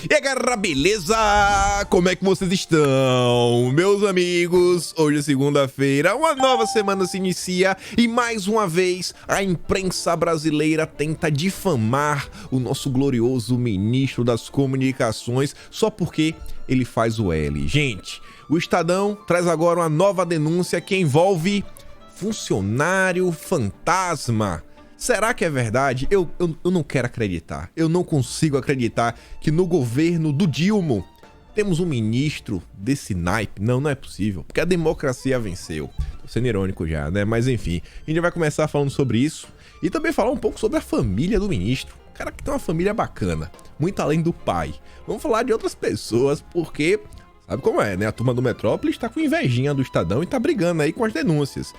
E aí, galera, beleza? Como é que vocês estão? Meus amigos, hoje é segunda-feira, uma nova semana se inicia e mais uma vez a imprensa brasileira tenta difamar o nosso glorioso ministro das comunicações só porque ele faz o L. Gente, o Estadão traz agora uma nova denúncia que envolve funcionário fantasma. Será que é verdade? Eu não quero acreditar. Eu não consigo acreditar que no governo do Dilma temos um ministro desse naipe. Não é possível, porque a democracia venceu. Tô sendo irônico já, né? Mas enfim, a gente vai começar falando sobre isso e também falar um pouco sobre a família do ministro. O cara que tem uma família bacana, muito além do pai. Vamos falar de outras pessoas, porque sabe como é, né? A turma do Metrópolis tá com invejinha do Estadão e tá brigando aí com as denúncias.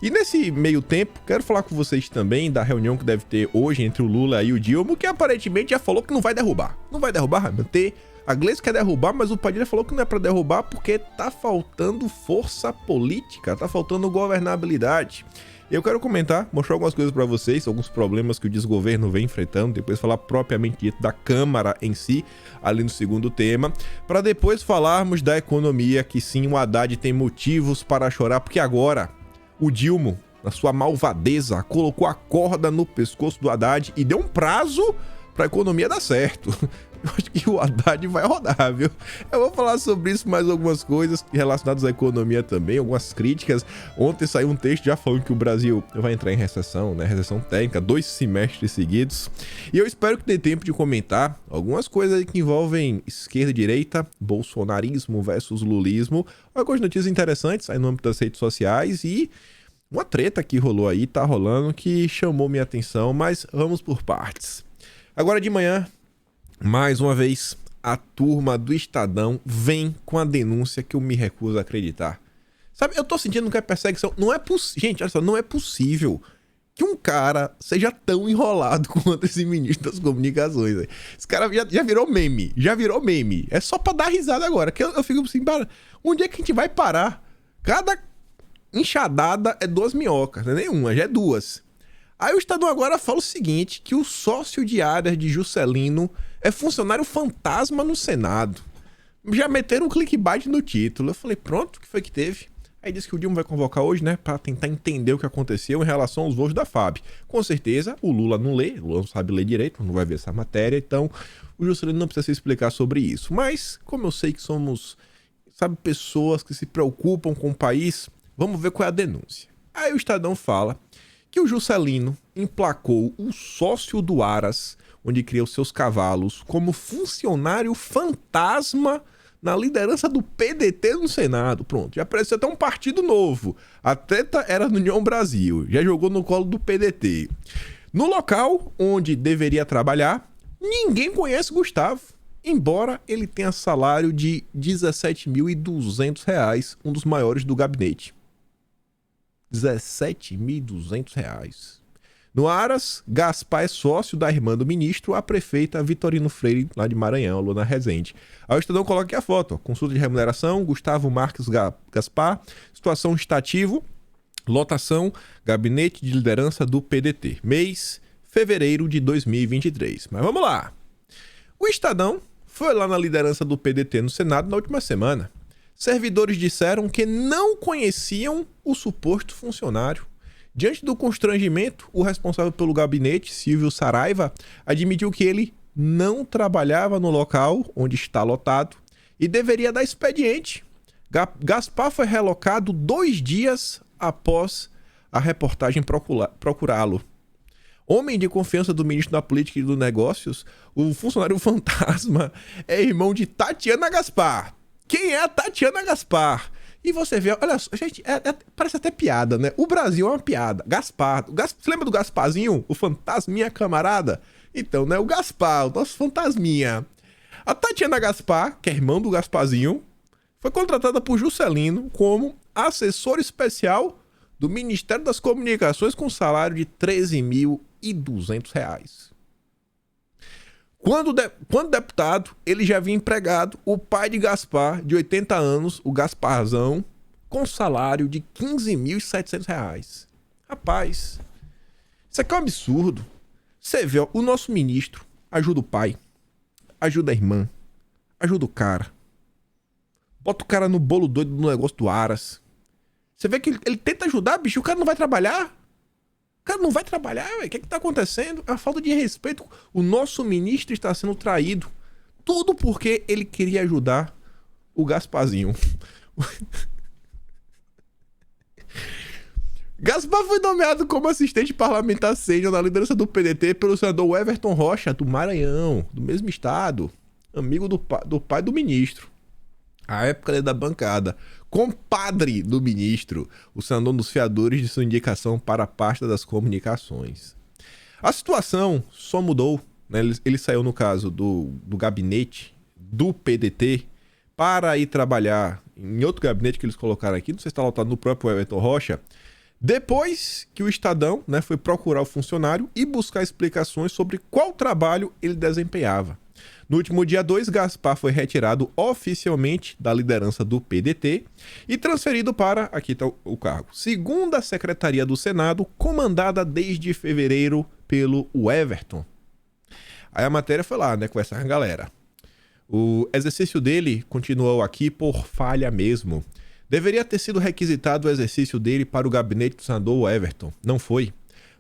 E nesse meio tempo, quero falar com vocês também da reunião que deve ter hoje entre o Lula e o Dilma, que aparentemente já falou que não vai derrubar. Não vai derrubar, vai manter. A Gleice quer derrubar, mas o Padilha falou que não é pra derrubar porque tá faltando força política, tá faltando governabilidade. Eu quero comentar, mostrar algumas coisas para vocês, alguns problemas que o desgoverno vem enfrentando, depois falar propriamente dito da Câmara em si, ali no segundo tema, para depois falarmos da economia, que sim, o Haddad tem motivos para chorar, porque agora o Dilma, na sua malvadeza, colocou a corda no pescoço do Haddad e deu um prazo para a economia dar certo. Eu acho que o Haddad vai rodar, viu? Eu vou falar sobre isso, mais algumas coisas relacionadas à economia também, algumas críticas. Ontem saiu um texto já falando que o Brasil vai entrar em recessão, né? Recessão técnica, 2 semestres seguidos. E eu espero que dê tempo de comentar algumas coisas aí que envolvem esquerda e direita, bolsonarismo versus lulismo, algumas notícias interessantes aí no âmbito das redes sociais e uma treta que rolou aí, tá rolando, que chamou minha atenção, mas vamos por partes. Agora de manhã, mais uma vez, a turma do Estadão vem com a denúncia que eu me recuso a acreditar. Sabe, eu tô sentindo que é perseguição. Não é possível. Gente, olha só, não é possível que um cara seja tão enrolado quanto esse ministro das comunicações. Véio. Esse cara já virou meme. Já virou meme. É só pra dar risada agora. Que eu fico assim, para. Onde é que a gente vai parar? Cada enxadada é 2 minhocas. Não é nenhuma, já é 2. Aí o Estadão agora fala o seguinte, que o sócio de áreas de Juscelino é funcionário fantasma no Senado. Já meteram um clickbait no título. Eu falei, pronto, o que foi que teve? Aí disse que o Dilma vai convocar hoje, né, pra tentar entender o que aconteceu em relação aos voos da FAB. Com certeza, o Lula não lê, o Lula não sabe ler direito, não vai ver essa matéria, então o Juscelino não precisa se explicar sobre isso. Mas, como eu sei que somos, sabe, pessoas que se preocupam com o país, vamos ver qual é a denúncia. Aí o Estadão fala que o Juscelino emplacou o sócio do Aras, onde cria os seus cavalos, como funcionário fantasma na liderança do PDT no Senado. Pronto, já apareceu até um partido novo. A treta era no União Brasil, já jogou no colo do PDT. No local onde deveria trabalhar, ninguém conhece Gustavo, embora ele tenha salário de R$ 17.200, um dos maiores do gabinete. R$ 17.200. No Aras, Gaspar é sócio da irmã do ministro, a prefeita Vitorino Freire, lá de Maranhão, Luna Rezende. Aí o Estadão coloca aqui a foto, ó, consulta de remuneração, Gustavo Marques Gaspar, situação estativo, lotação, gabinete de liderança do PDT, mês, fevereiro de 2023. Mas vamos lá. O Estadão foi lá na liderança do PDT no Senado na última semana. Servidores disseram que não conheciam o suposto funcionário. Diante do constrangimento, o responsável pelo gabinete, Silvio Saraiva, admitiu que ele não trabalhava no local onde está lotado e deveria dar expediente. Gaspar foi relocado 2 dias após a reportagem procurá-lo. Homem de confiança do ministro da Política e dos Negócios, o funcionário fantasma é irmão de Tatiana Gaspar. Quem é a Tatiana Gaspar? E você vê, olha só, gente, parece até piada, né? O Brasil é uma piada. Gaspar, você lembra do Gasparzinho? O fantasminha camarada? Então, né? O Gaspar, o nosso fantasminha. A Tatiana Gaspar, que é irmã do Gasparzinho, foi contratada por Juscelino como assessora especial do Ministério das Comunicações com salário de R$ 13.200. Quando deputado, ele já havia empregado o pai de Gaspar, de 80 anos, o Gasparzão, com salário de R$ 15.700. Rapaz, isso aqui é um absurdo. Você vê, ó, o nosso ministro ajuda o pai, ajuda a irmã, ajuda o cara. Bota o cara no bolo doido do negócio do Aras. Você vê que ele tenta ajudar, bicho, o cara não vai trabalhar. O cara não vai trabalhar, velho. O que tá acontecendo? É uma falta de respeito. O nosso ministro está sendo traído. Tudo porque ele queria ajudar o Gasparzinho. Gaspar foi nomeado como assistente parlamentar sênior na liderança do PDT pelo senador Everton Rocha, do Maranhão, do mesmo estado, amigo do pai do ministro. A época da bancada, compadre do ministro, o senador dos fiadores de sua indicação para a pasta das comunicações. A situação só mudou, né? Ele saiu, no caso, do gabinete do PDT para ir trabalhar em outro gabinete que eles colocaram aqui, não sei se está lotado no próprio Everton Rocha, depois que o Estadão, né, foi procurar o funcionário e buscar explicações sobre qual trabalho ele desempenhava. No último dia 2, Gaspar foi retirado oficialmente da liderança do PDT e transferido para, aqui está o cargo, segunda Secretaria do Senado, comandada desde fevereiro pelo Everton. Aí a matéria foi lá, né, conversar com a galera. O exercício dele continuou aqui por falha mesmo. Deveria ter sido requisitado o exercício dele para o gabinete do senador Everton. Não foi.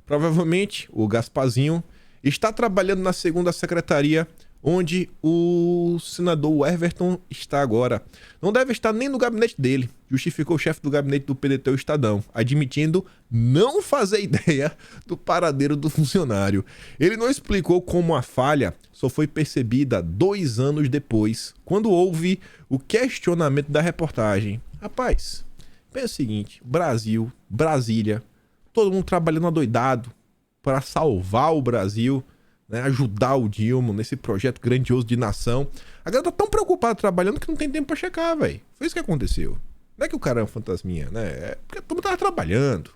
Provavelmente, o Gasparzinho está trabalhando na segunda secretaria, onde o senador Everton está agora. Não deve estar nem no gabinete dele, justificou o chefe do gabinete do PDT, o Estadão, admitindo não fazer ideia do paradeiro do funcionário. Ele não explicou como a falha só foi percebida 2 anos depois, quando houve o questionamento da reportagem. Rapaz, pensa o seguinte, Brasil, Brasília, todo mundo trabalhando adoidado para salvar o Brasil, né, ajudar o Dilma nesse projeto grandioso de nação. A galera tá tão preocupada trabalhando que não tem tempo pra checar, velho. Foi isso que aconteceu. Não é que o cara é um fantasminha, né? É porque todo mundo tava trabalhando.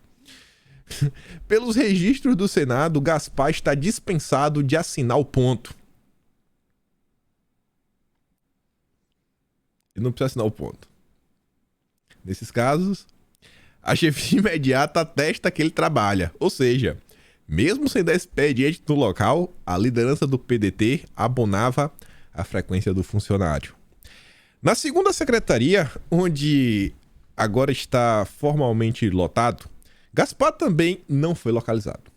Pelos registros do Senado, Gaspar está dispensado de assinar o ponto. Ele não precisa assinar o ponto. Nesses casos, a chefia imediata atesta que ele trabalha. Ou seja, mesmo sem dar expediente no local, a liderança do PDT abonava a frequência do funcionário. Na segunda secretaria, onde agora está formalmente lotado, Gaspar também não foi localizado.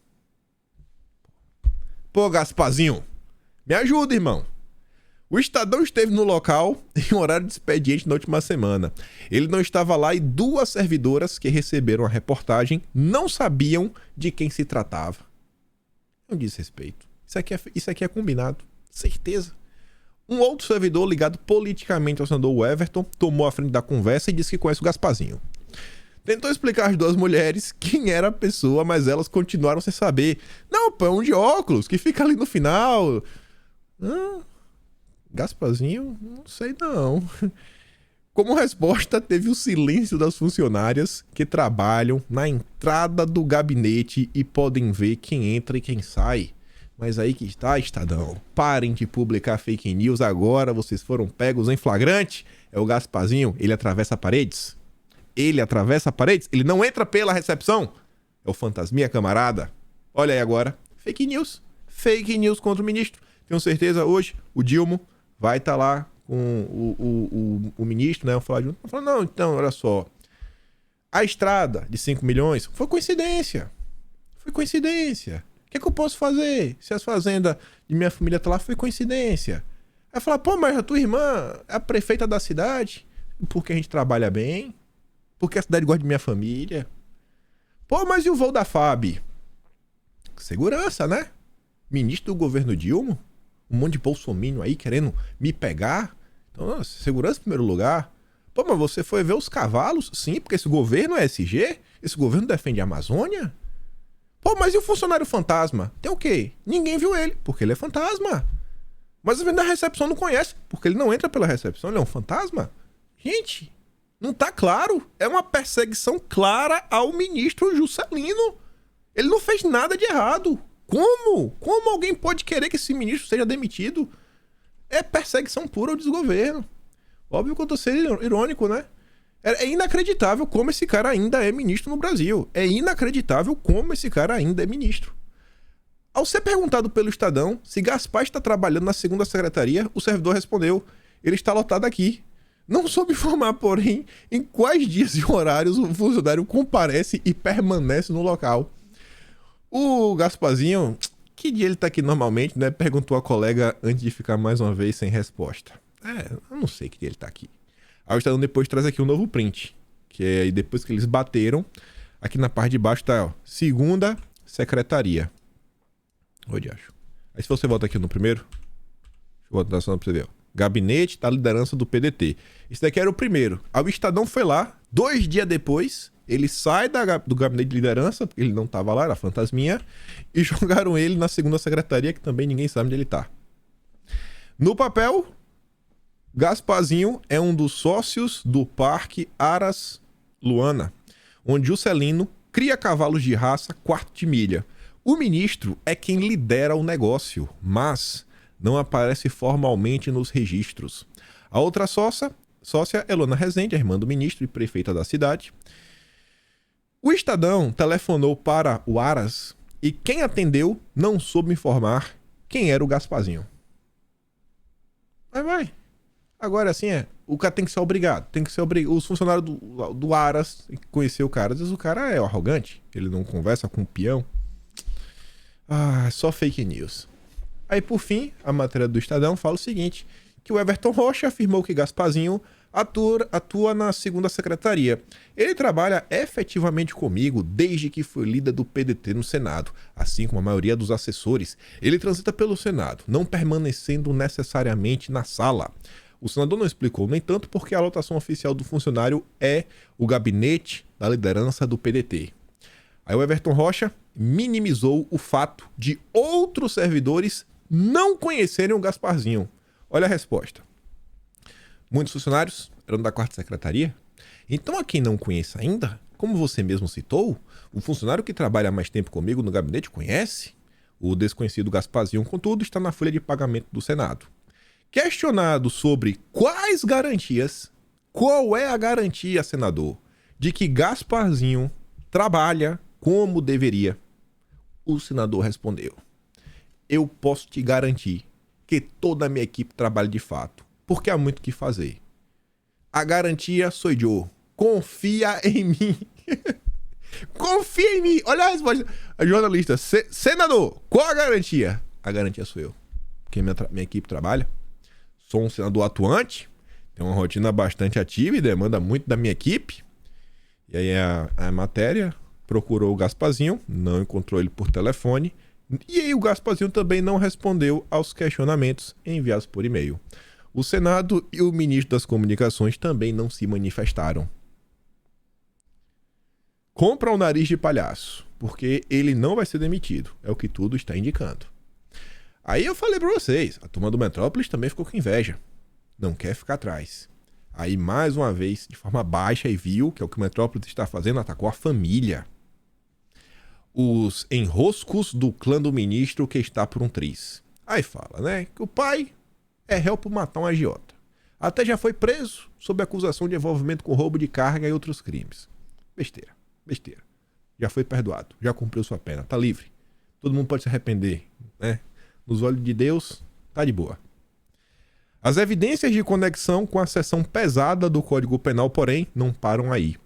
Pô, Gasparzinho, me ajuda, irmão. O Estadão esteve no local em horário de expediente na última semana. Ele não estava lá e 2 servidoras que receberam a reportagem não sabiam de quem se tratava. Não diz respeito. Isso aqui é combinado. Certeza. Um outro servidor ligado politicamente ao senador Everton tomou a frente da conversa e disse que conhece o Gasparzinho. Tentou explicar às 2 mulheres quem era a pessoa, mas elas continuaram sem saber. Não, pô, é um de óculos que fica ali no final. Gasparzinho, não sei não. Como resposta, teve o silêncio das funcionárias que trabalham na entrada do gabinete e podem ver quem entra e quem sai. Mas aí que está, Estadão. Parem de publicar fake news agora, vocês foram pegos em flagrante. É o Gasparzinho, ele atravessa paredes. Ele atravessa paredes, ele não entra pela recepção. É o fantasminha, camarada. Olha aí agora, fake news. Fake news contra o ministro. Tenho certeza hoje, o Dilma vai estar lá com o ministro, né? Falar não, então, olha só. A estrada de 5 milhões foi coincidência. Foi coincidência. O que é que eu posso fazer? Se as fazendas de minha família tá lá, foi coincidência. Aí falar, pô, mas a tua irmã é a prefeita da cidade, porque a gente trabalha bem, porque a cidade gosta de minha família. Pô, mas e o voo da FAB? Segurança, né? Ministro do governo Dilma, um monte de bolsominion aí querendo me pegar. Então, segurança em primeiro lugar. Pô, mas você foi ver os cavalos? Sim, porque esse governo é SG? Esse governo defende a Amazônia? Pô, mas e o funcionário fantasma? Tem o quê? Ninguém viu ele, porque ele é fantasma. Mas a recepção não conhece, porque ele não entra pela recepção, ele é um fantasma. Gente, não tá claro? É uma perseguição clara ao ministro Juscelino. Ele não fez nada de errado. Como? Como alguém pode querer que esse ministro seja demitido? É perseguição pura ao desgoverno. Óbvio que eu tô sendo irônico, né? É inacreditável como esse cara ainda é ministro no Brasil. É inacreditável como esse cara ainda é ministro. Ao ser perguntado pelo Estadão se Gaspar está trabalhando na segunda secretaria, o servidor respondeu: ele está lotado aqui. Não soube informar, porém, em quais dias e horários o funcionário comparece e permanece no local. O Gasparzinho, que dia ele tá aqui normalmente, né? Perguntou a colega antes de ficar mais uma vez sem resposta. Eu não sei que dia ele tá aqui. Aí o Estadão depois traz aqui um novo print, que é aí depois que eles bateram, aqui na parte de baixo tá, ó, segunda secretaria. Onde acho? Aí se você volta aqui no primeiro, deixa eu voltar só pra você ver, ó. Gabinete da liderança do PDT. Esse daqui era o primeiro. Aí o Estadão foi lá, 2 dias depois, ele sai do gabinete de liderança, porque ele não tava lá, era fantasminha, e jogaram ele na segunda secretaria, que também ninguém sabe onde ele tá. No papel, Gasparzinho é um dos sócios do Parque Aras Luana, onde Juscelino cria cavalos de raça quarto de milha. O ministro é quem lidera o negócio, mas não aparece formalmente nos registros. A outra sócia é Elona Rezende, a irmã do ministro e prefeita da cidade. O Estadão telefonou para o Aras e quem atendeu não soube informar quem era o Gasparzinho. Vai. Agora assim o cara tem que ser obrigado. Os funcionários do Aras têm que conhecer o cara. Às vezes o cara é arrogante, ele não conversa com o peão. Só fake news. Aí, por fim, a matéria do Estadão fala o seguinte, que o Everton Rocha afirmou que Gasparzinho atua na segunda secretaria. Ele trabalha efetivamente comigo desde que foi líder do PDT no Senado, assim como a maioria dos assessores. Ele transita pelo Senado, não permanecendo necessariamente na sala. O senador não explicou, no entanto, porque a lotação oficial do funcionário é o gabinete da liderança do PDT. Aí o Everton Rocha minimizou o fato de outros servidores não conhecerem o Gasparzinho. Olha a resposta. Muitos funcionários eram da quarta secretaria. Então, a quem não conhece ainda, como você mesmo citou, o funcionário que trabalha há mais tempo comigo no gabinete conhece. O desconhecido Gasparzinho, contudo, está na folha de pagamento do Senado. Questionado sobre quais garantias, qual é a garantia, senador, de que Gasparzinho trabalha como deveria, o senador respondeu: eu posso te garantir que toda a minha equipe trabalha de fato, porque há muito o que fazer. A garantia sou eu. Confia em mim. Confia em mim. Olha a resposta. A jornalista: senador, qual a garantia? A garantia sou eu. Porque minha equipe trabalha. Sou um senador atuante. Tenho uma rotina bastante ativa e demanda muito da minha equipe. E aí a matéria procurou o Gasparzinho, não encontrou ele por telefone. E aí o Gasparzinho também não respondeu aos questionamentos enviados por e-mail. O Senado e o ministro das Comunicações também não se manifestaram. Compra o nariz de palhaço, porque ele não vai ser demitido. É o que tudo está indicando. Aí eu falei para vocês, a turma do Metrópolis também ficou com inveja. Não quer ficar atrás. Aí mais uma vez, de forma baixa e vil, que é o que o Metrópolis está fazendo, atacou a família. Os enroscos do clã do ministro que está por um triz. Aí fala, né, que o pai é réu por matar um agiota. Até já foi preso sob acusação de envolvimento com roubo de carga e outros crimes. Besteira. Já foi perdoado, já cumpriu sua pena, tá livre. Todo mundo pode se arrepender, né? Nos olhos de Deus, tá de boa. As evidências de conexão com a seção pesada do Código Penal, porém, não param aí.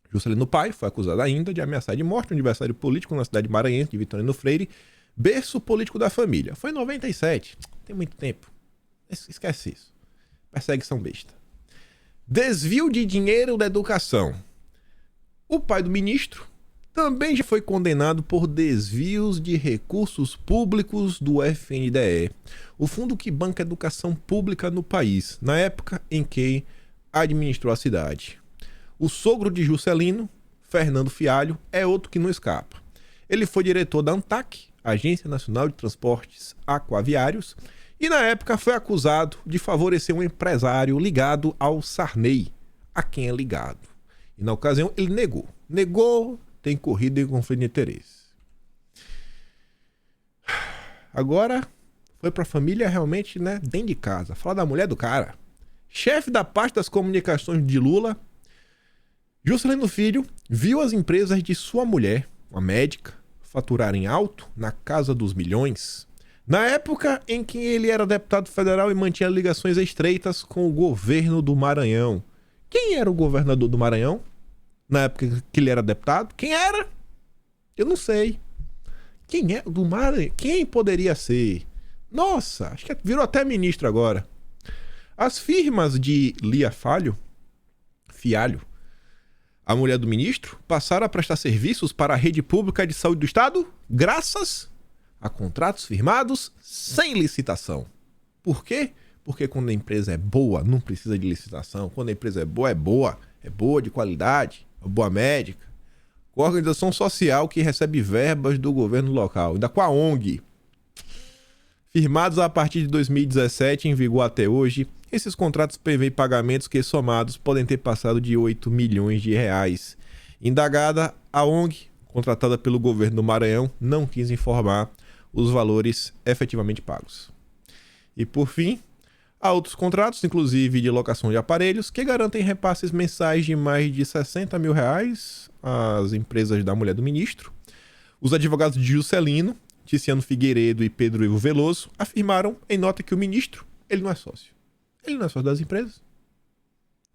Juscelino Paes foi acusado ainda de ameaçar de morte um adversário político na cidade maranhense de Vitorino Freire, berço político da família. Foi em 97, tem muito tempo. Esquece isso. Perseguição besta. Desvio de dinheiro da educação. O pai do ministro também já foi condenado por desvios de recursos públicos do FNDE, o fundo que banca a educação pública no país, na época em que administrou a cidade. O sogro de Juscelino, Fernando Fialho, é outro que não escapa. Ele foi diretor da ANTAC, Agência Nacional de Transportes Aquaviários, e na época foi acusado de favorecer um empresário ligado ao Sarney, a quem é ligado. E na ocasião ele negou, tem corrido em conflito de interesse. Agora foi pra família realmente, né, dentro de casa. Falar da mulher do cara. Chefe da parte das comunicações de Lula, Juscelino Filho viu as empresas de sua mulher, uma médica, faturarem alto na casa dos milhões. Na época em que ele era deputado federal e mantinha ligações estreitas com o governo do Maranhão. Quem era o governador do Maranhão? Na época que ele era deputado? Quem era? Eu não sei. Quem é do Maranhão? Quem poderia ser? Nossa, acho que virou até ministro agora. As firmas de Lia Fialho, a mulher do ministro, passaram a prestar serviços para a rede pública de saúde do estado graças a contratos firmados sem licitação. Por quê? Porque quando a empresa é boa, não precisa de licitação. Quando a empresa é boa de qualidade, é boa médica. Com a organização social que recebe verbas do governo local, ainda com a ONG. Firmados a partir de 2017, em vigor até hoje, esses contratos prevêem pagamentos que, somados, podem ter passado de 8 milhões de reais. Indagada, a ONG, contratada pelo governo do Maranhão, não quis informar os valores efetivamente pagos. E, por fim, há outros contratos, inclusive de locação de aparelhos, que garantem repasses mensais de mais de 60 mil reais às empresas da mulher do ministro. Os advogados de Juscelino, Ticiano Figueiredo e Pedro Ivo Veloso afirmaram em nota que o ministro, ele não é sócio. Ele não é sócio das empresas.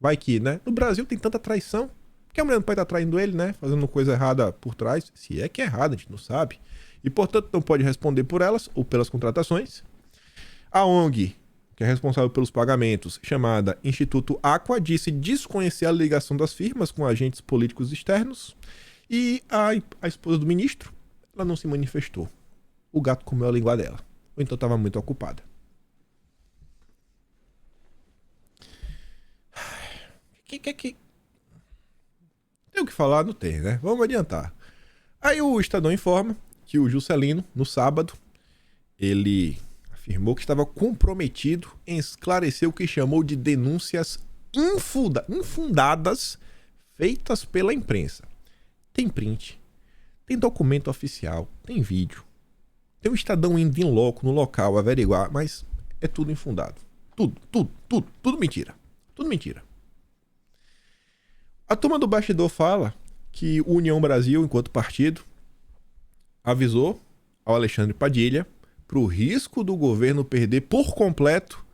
Vai que, né? No Brasil tem tanta traição que a mulher não pode estar traindo ele, né? Fazendo coisa errada por trás. Se é que é errada, a gente não sabe. E, portanto, não pode responder por elas ou pelas contratações. A ONG, que é responsável pelos pagamentos, chamada Instituto Aqua, disse desconhecer a ligação das firmas com agentes políticos externos. E a esposa do ministro, ela não se manifestou. O gato comeu a língua dela. Ou então estava muito ocupada. Que... Tem o que falar? Não tem, né? Vamos adiantar. Aí o Estadão informa que o Juscelino, no sábado, ele afirmou que estava comprometido em esclarecer o que chamou de denúncias infundadas feitas pela imprensa. Tem print, tem documento oficial, tem vídeo. Tem o Estadão indo em loco no local averiguar, mas é tudo infundado. Tudo mentira. Tudo mentira. A turma do bastidor fala que o União Brasil, enquanto partido, avisou ao Alexandre Padilha para o risco do governo perder por completo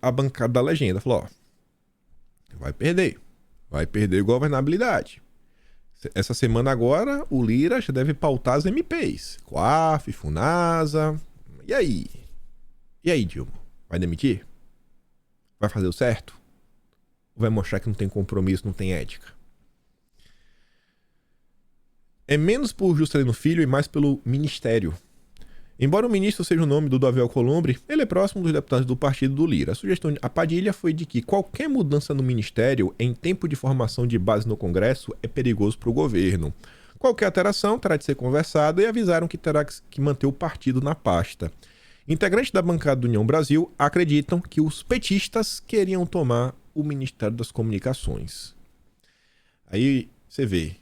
a bancada da legenda. Falou, ó, vai perder governabilidade. Essa semana agora, o Lira já deve pautar as MPs. COAF, FUNASA. E aí? E aí, Dilma? Vai demitir? Vai fazer o certo? Ou vai mostrar que não tem compromisso, não tem ética? É menos por Juscelino Filho e mais pelo Ministério. Embora o ministro seja o nome do Davi Alcolumbre, ele é próximo dos deputados do partido do Lira. A sugestão de Padilha foi de que qualquer mudança no ministério em tempo de formação de base no Congresso é perigoso para o governo. Qualquer alteração terá de ser conversada e avisaram que terá que manter o partido na pasta. Integrantes da bancada do União Brasil acreditam que os petistas queriam tomar o Ministério das Comunicações. Aí você vê,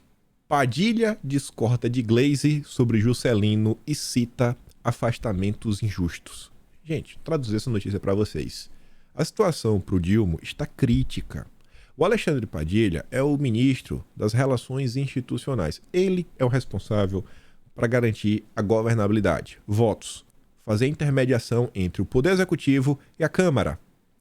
Padilha discorda de Gleisi sobre Juscelino e cita afastamentos injustos. Gente, traduzir essa notícia para vocês. A situação para o Dilma está crítica. O Alexandre Padilha é o ministro das Relações Institucionais. Ele é o responsável para garantir a governabilidade, votos, fazer intermediação entre o Poder Executivo e a Câmara,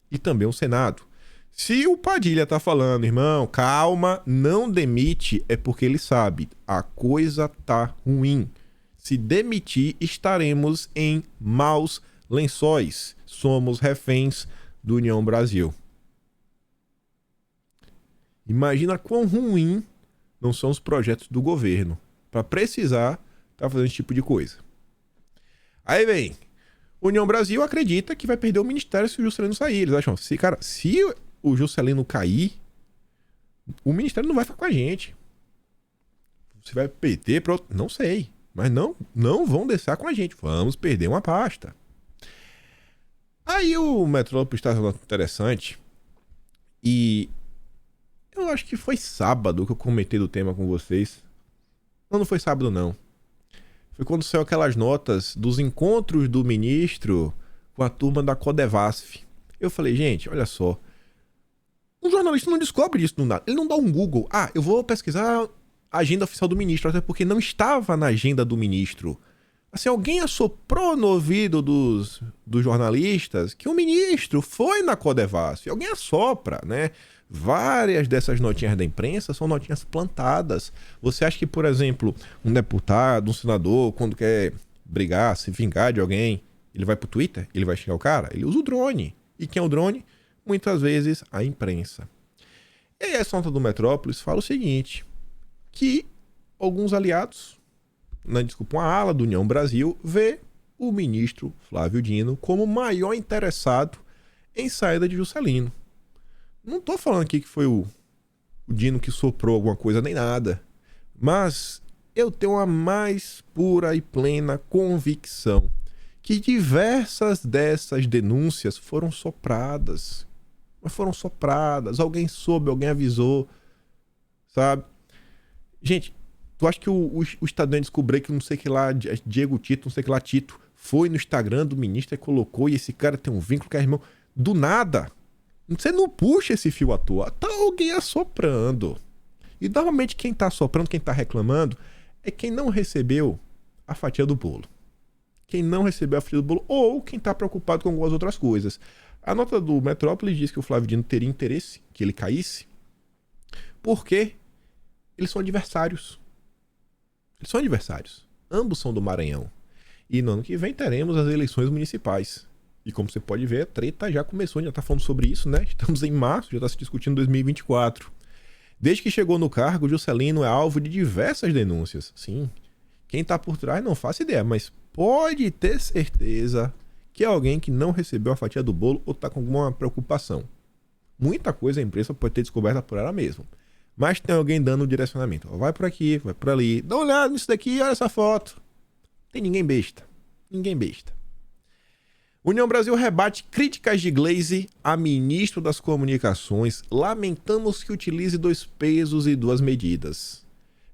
e também o Senado. Se o Padilha tá falando, irmão, calma, não demite, é porque ele sabe, a coisa tá ruim. Se demitir, estaremos em maus lençóis. Somos reféns do União Brasil. Imagina quão ruim não são os projetos do governo para precisar estar fazendo esse tipo de coisa. Aí vem, União Brasil acredita que vai perder o ministério se o Juscelino sair. Eles acham, se o Juscelino cair, o ministério não vai ficar com a gente. Se vai perder para outro, não sei. Mas não vão deixar com a gente. Vamos perder uma pasta. Aí o Metrópole está falando interessante. E eu acho que foi sábado que eu comentei do tema com vocês. Não foi sábado não. Foi quando saiu aquelas notas dos encontros do ministro com a turma da Codevasf. Eu falei, gente, olha só. Um jornalista não descobre isso do nada. Ele não dá um Google. Ah, eu vou pesquisar a agenda oficial do ministro, até porque não estava na agenda do ministro Assim, alguém assoprou no ouvido dos jornalistas que o ministro foi na Codevasf. Alguém assopra, né? Várias dessas notinhas da imprensa são notinhas plantadas. Você acha que, por exemplo, um deputado, um senador, quando quer brigar, se vingar de alguém, ele vai pro Twitter? Ele vai xingar o cara? Ele usa o drone. E quem é o drone? Muitas vezes a imprensa. E aí essa nota do Metrópolis fala o seguinte, que alguns aliados, uma ala do União Brasil, vê o ministro Flávio Dino como o maior interessado em saída de Juscelino. Não tô falando aqui que foi o Dino que soprou alguma coisa nem nada, mas eu tenho a mais pura e plena convicção que diversas dessas denúncias foram sopradas. Mas foram sopradas, alguém soube, alguém avisou, sabe? Gente, tu acha que o Estadão descobriu que não sei que lá, Diego Tito, não sei que lá Tito, foi no Instagram do ministro e colocou, e esse cara tem um vínculo que é irmão? Do nada. Você não puxa esse fio à toa, tá alguém assoprando. E normalmente quem tá assoprando, quem tá reclamando, é quem não recebeu a fatia do bolo. Quem não recebeu a fatia do bolo, ou quem tá preocupado com algumas outras coisas. A nota do Metrópolis diz que o Flávio Dino teria interesse que ele caísse, porque eles são adversários. Eles são adversários. Ambos são do Maranhão. E no ano que vem teremos as eleições municipais. E como você pode ver, a treta já começou, já tá falando sobre isso, né? Estamos em março, já tá se discutindo 2024. Desde que chegou no cargo, Juscelino é alvo de diversas denúncias. Sim, quem tá por trás não faço ideia, mas pode ter certeza que é alguém que não recebeu a fatia do bolo ou tá com alguma preocupação. Muita coisa a imprensa pode ter descoberta por ela mesma. Mas tem alguém dando um direcionamento. Vai por aqui, vai por ali. Dá uma olhada nisso daqui, olha essa foto. Tem ninguém besta. Ninguém besta. União Brasil rebate críticas de Gleisi a ministro das Comunicações. Lamentamos que utilize 2 pesos e 2 medidas.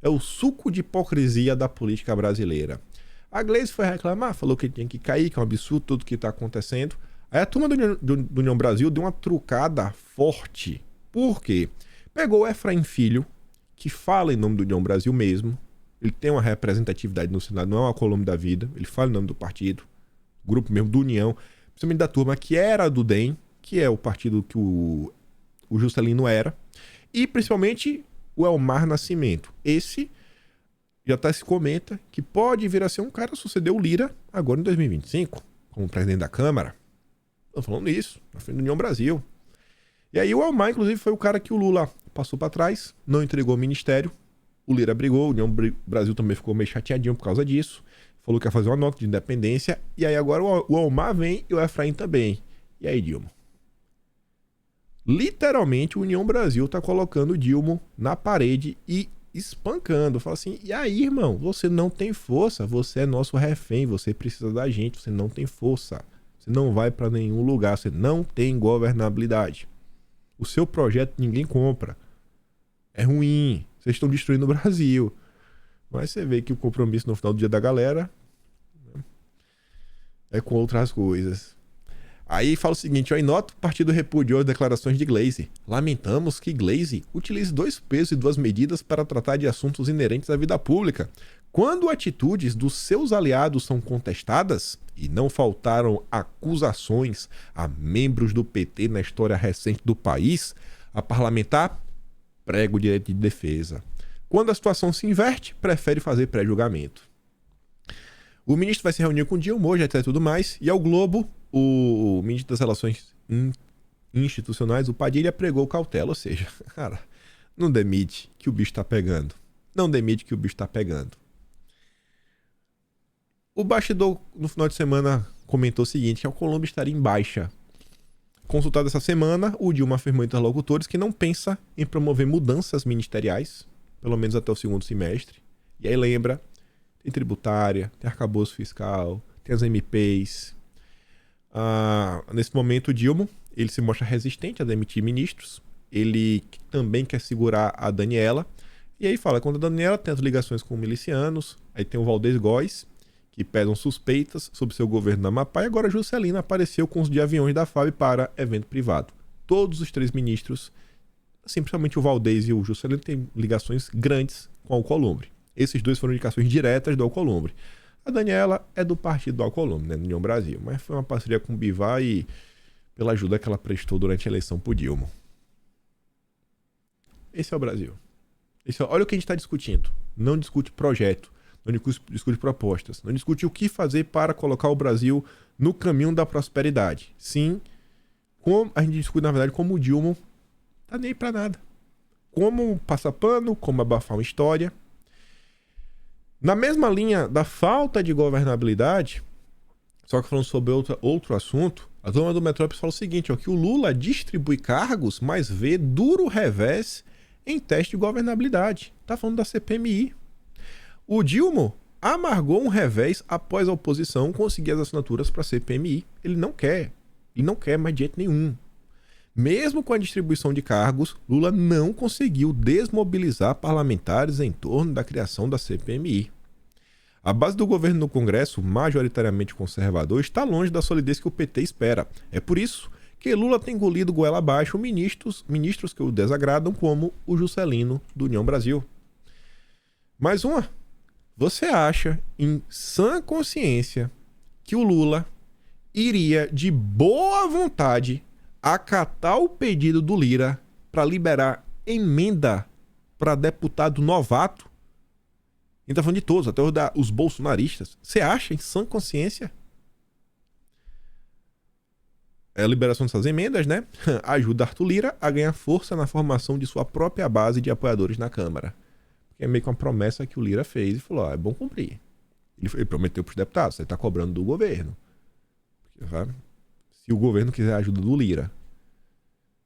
É o suco de hipocrisia da política brasileira. A Gleisi foi reclamar, falou que tinha que cair, que é um absurdo tudo que está acontecendo. Aí a turma do União Brasil deu uma trucada forte. Por quê? Pegou o Efraim Filho, que fala em nome do União Brasil mesmo. Ele tem uma representatividade no Senado, não é uma coluna da vida. Ele fala em nome do partido, grupo mesmo do União, principalmente da turma que era do DEM, que é o partido que o Juscelino era, e principalmente o Elmar Nascimento. Esse já se comenta que pode vir a ser um cara suceder o Lira agora em 2025, como presidente da Câmara. Estão falando isso, na frente do União Brasil. E aí o Elmar, inclusive, foi o cara que o Lula passou para trás, não entregou o ministério, o Lira brigou, o União Brasil também ficou meio chateadinho por causa disso, falou que ia fazer uma nota de independência, e aí agora o Elmar vem e o Efraim também. E aí, Dilma? Literalmente, o União Brasil tá colocando o Dilma na parede e espancando. Fala assim, e aí, irmão, você não tem força, você é nosso refém, você precisa da gente, você não tem força, você não vai para nenhum lugar, você não tem governabilidade. O seu projeto ninguém compra. É ruim, vocês estão destruindo o Brasil. Mas você vê que o compromisso no final do dia da galera, né, é com outras coisas. Aí fala o seguinte, ó, em nota, o partido repudiou as declarações de Gleisi. Lamentamos que Gleisi utilize 2 pesos e 2 medidas para tratar de assuntos inerentes à vida pública. Quando atitudes dos seus aliados são contestadas, e não faltaram acusações a membros do PT na história recente do país, a parlamentar prega o direito de defesa. Quando a situação se inverte, prefere fazer pré-julgamento. O ministro vai se reunir com o Dilma hoje, etc. tudo mais. E ao Globo, o ministro das Relações Institucionais, o Padilha, pregou cautela. Ou seja, cara, não demite que o bicho tá pegando. Não demite que o bicho tá pegando. O bastidor, no final de semana, comentou o seguinte, que a Alcolumbre estaria em baixa. Consultado essa semana, o Dilma afirmou entre interlocutores que não pensa em promover mudanças ministeriais, pelo menos até o 2º semestre. E aí lembra, tem tributária, tem arcabouço fiscal, tem as MPs. Nesse momento, o Dilma, ele se mostra resistente a demitir ministros. Ele também quer segurar a Daniela. E aí fala, quando a Daniela tem as ligações com milicianos, aí tem o Valdez Góes, que pesam suspeitas sobre seu governo na Amapá, e agora Juscelino apareceu com os de aviões da FAB para evento privado. Todos os 3 ministros, assim, principalmente o Valdez e o Juscelino, têm ligações grandes com a Alcolumbre. Esses 2 foram indicações diretas do Alcolumbre. A Daniela é do partido do Alcolumbre, né, do União Brasil, mas foi uma parceria com o Bivar e pela ajuda que ela prestou durante a eleição pro Dilma. Esse é o Brasil. Olha o que a gente está discutindo. Não discute projeto, não discute propostas, não discute o que fazer para colocar o Brasil no caminho da prosperidade. Sim, como a gente discute, na verdade, como o Dilma tá nem para nada. Como passar pano, como abafar uma história. Na mesma linha da falta de governabilidade, só que falando sobre outro assunto, a turma do Metrópolis fala o seguinte, ó, que o Lula distribui cargos, mas vê duro revés em teste de governabilidade. Tá falando da CPMI. O Dilma amargou um revés após a oposição conseguir as assinaturas para a CPMI. Ele não quer mais de jeito nenhum. Mesmo com a distribuição de cargos, Lula não conseguiu desmobilizar parlamentares em torno da criação da CPMI. A base do governo no Congresso, majoritariamente conservador, está longe da solidez que o PT espera. É por isso que Lula tem engolido goela abaixo ministros que o desagradam, como o Juscelino, do União Brasil. Mais uma. Você acha, em sã consciência, que o Lula iria, de boa vontade, acatar o pedido do Lira para liberar emenda para deputado novato? A gente tá falando de todos, até os bolsonaristas. Você acha, em sã consciência? A liberação dessas emendas, né, ajuda Arthur Lira a ganhar força na formação de sua própria base de apoiadores na Câmara. É meio que uma promessa que o Lira fez e falou, é bom cumprir. Ele prometeu para os deputados, ele está cobrando do governo. Porque, sabe? Se o governo quiser a ajuda do Lira,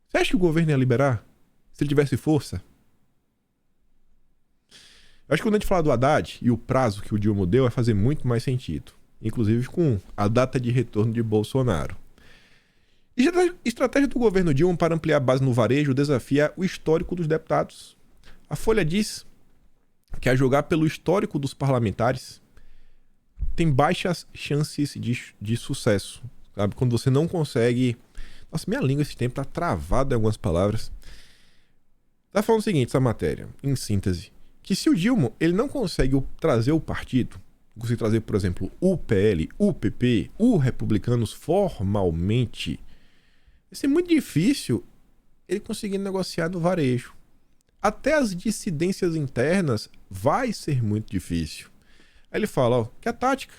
você acha que o governo ia liberar? Se ele tivesse força? Eu acho que quando a gente falar do Haddad e o prazo que o Dilma deu vai fazer muito mais sentido. Inclusive com a data de retorno de Bolsonaro. E a estratégia do governo Dilma para ampliar a base no varejo desafia o histórico dos deputados. A Folha diz que, a julgar pelo histórico dos parlamentares, tem baixas chances de sucesso. Sabe? Quando você não consegue... Nossa, minha língua esse tempo tá travada em algumas palavras. Tá falando o seguinte, essa matéria, em síntese, que se o Dilma ele não consegue trazer o partido, conseguir trazer, por exemplo, o PL, o PP, o Republicanos formalmente, vai ser muito difícil ele conseguir negociar no varejo. Até as dissidências internas vai ser muito difícil. Aí ele fala, ó, que a tática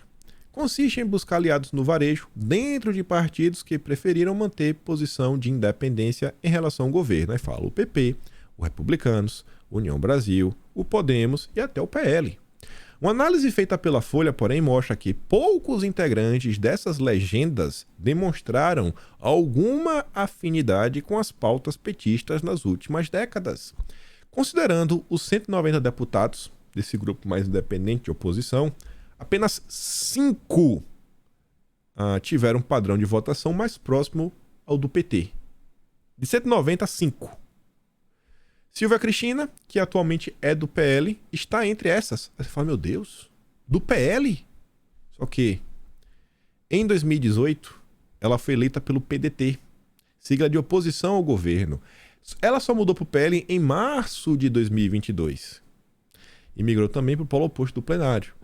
consiste em buscar aliados no varejo dentro de partidos que preferiram manter posição de independência em relação ao governo. Aí fala o PP, o Republicanos, União Brasil, o Podemos e até o PL. Uma análise feita pela Folha, porém, mostra que poucos integrantes dessas legendas demonstraram alguma afinidade com as pautas petistas nas últimas décadas. Considerando os 190 deputados desse grupo mais independente de oposição, apenas 5 tiveram um padrão de votação mais próximo ao do PT. De 190, 5. Silvia Cristina, que atualmente é do PL, está entre essas. Aí você fala, meu Deus, do PL? Só que, em 2018, ela foi eleita pelo PDT, sigla de oposição ao governo. Ela só mudou para o PL em março de 2022. E migrou também para o polo oposto do plenário.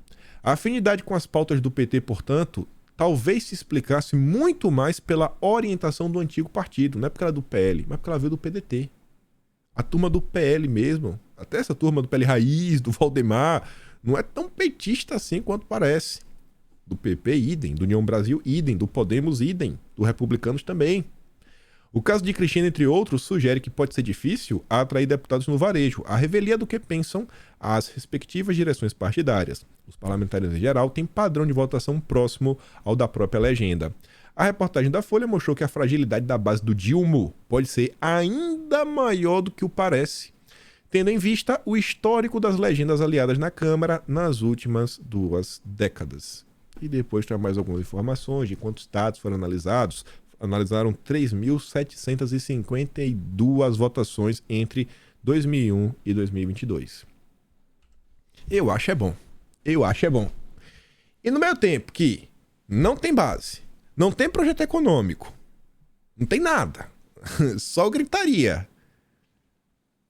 A afinidade com as pautas do PT, portanto, talvez se explicasse muito mais pela orientação do antigo partido. Não é porque ela é do PL, mas porque ela veio do PDT. A turma do PL mesmo, até essa turma do PL Raiz, do Valdemar, não é tão petista assim quanto parece. Do PP, idem. Do União Brasil, idem. Do Podemos, idem. Do Republicanos também. O caso de Cristina, entre outros, sugere que pode ser difícil atrair deputados no varejo, à revelia do que pensam as respectivas direções partidárias. Os parlamentares em geral têm padrão de votação próximo ao da própria legenda. A reportagem da Folha mostrou que a fragilidade da base do Dilma pode ser ainda maior do que o parece, tendo em vista o histórico das legendas aliadas na Câmara nas últimas 2 décadas. E depois tem mais algumas informações de quantos estados foram analisados. Analisaram 3.752 votações entre 2001 e 2022. Eu acho é bom. E no meio tempo que não tem base, não tem projeto econômico, não tem nada, só gritaria,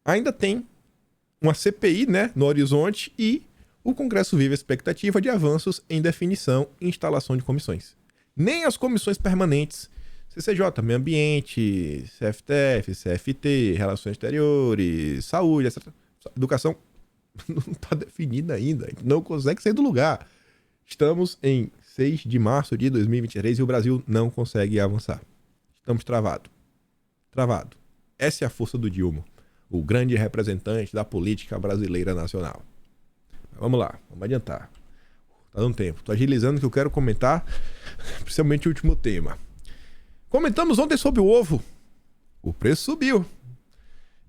ainda tem uma CPI, né, no horizonte e o Congresso vive a expectativa de avanços em definição e instalação de comissões. Nem as comissões permanentes, CCJ, Meio Ambiente, CFTF, CFT, Relações Exteriores, Saúde, etc. Educação não está definida ainda, a gente não consegue sair do lugar. Estamos em 6 de março de 2023 e o Brasil não consegue avançar. Estamos travados. Travado. Essa é a força do Dilma, o grande representante da política brasileira nacional. Mas vamos lá, vamos adiantar. Tá dando tempo. Tô agilizando que eu quero comentar, principalmente o último tema. Comentamos ontem sobre o ovo. O preço subiu.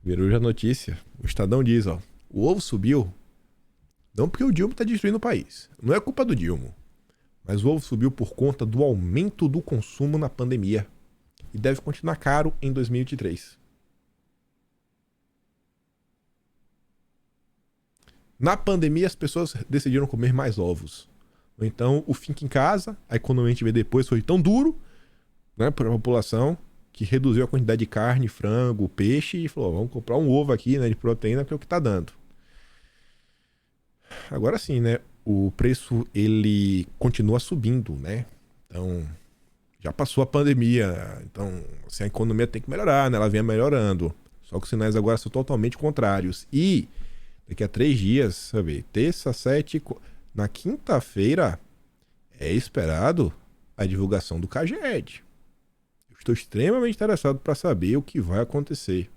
Virou já notícia. O Estadão diz, ó, o ovo subiu não porque o Dilma está destruindo o país. Não é culpa do Dilma. Mas o ovo subiu por conta do aumento do consumo na pandemia. E deve continuar caro em 2023. Na pandemia, as pessoas decidiram comer mais ovos. Ou então, o fica em casa, a economia a gente vê depois, foi tão duro, né, para a população, que reduziu a quantidade de carne, frango, peixe e falou, vamos comprar um ovo aqui, né, de proteína, que é o que está dando. Agora sim, né, o preço ele continua subindo, né? Então, já passou a pandemia, então assim, a economia tem que melhorar, né? Ela vem melhorando. Só que os sinais agora são totalmente contrários. E daqui a 3 dias, sabe, terça, 7, na quinta-feira é esperado a divulgação do CAGED. Eu estou extremamente interessado para saber o que vai acontecer.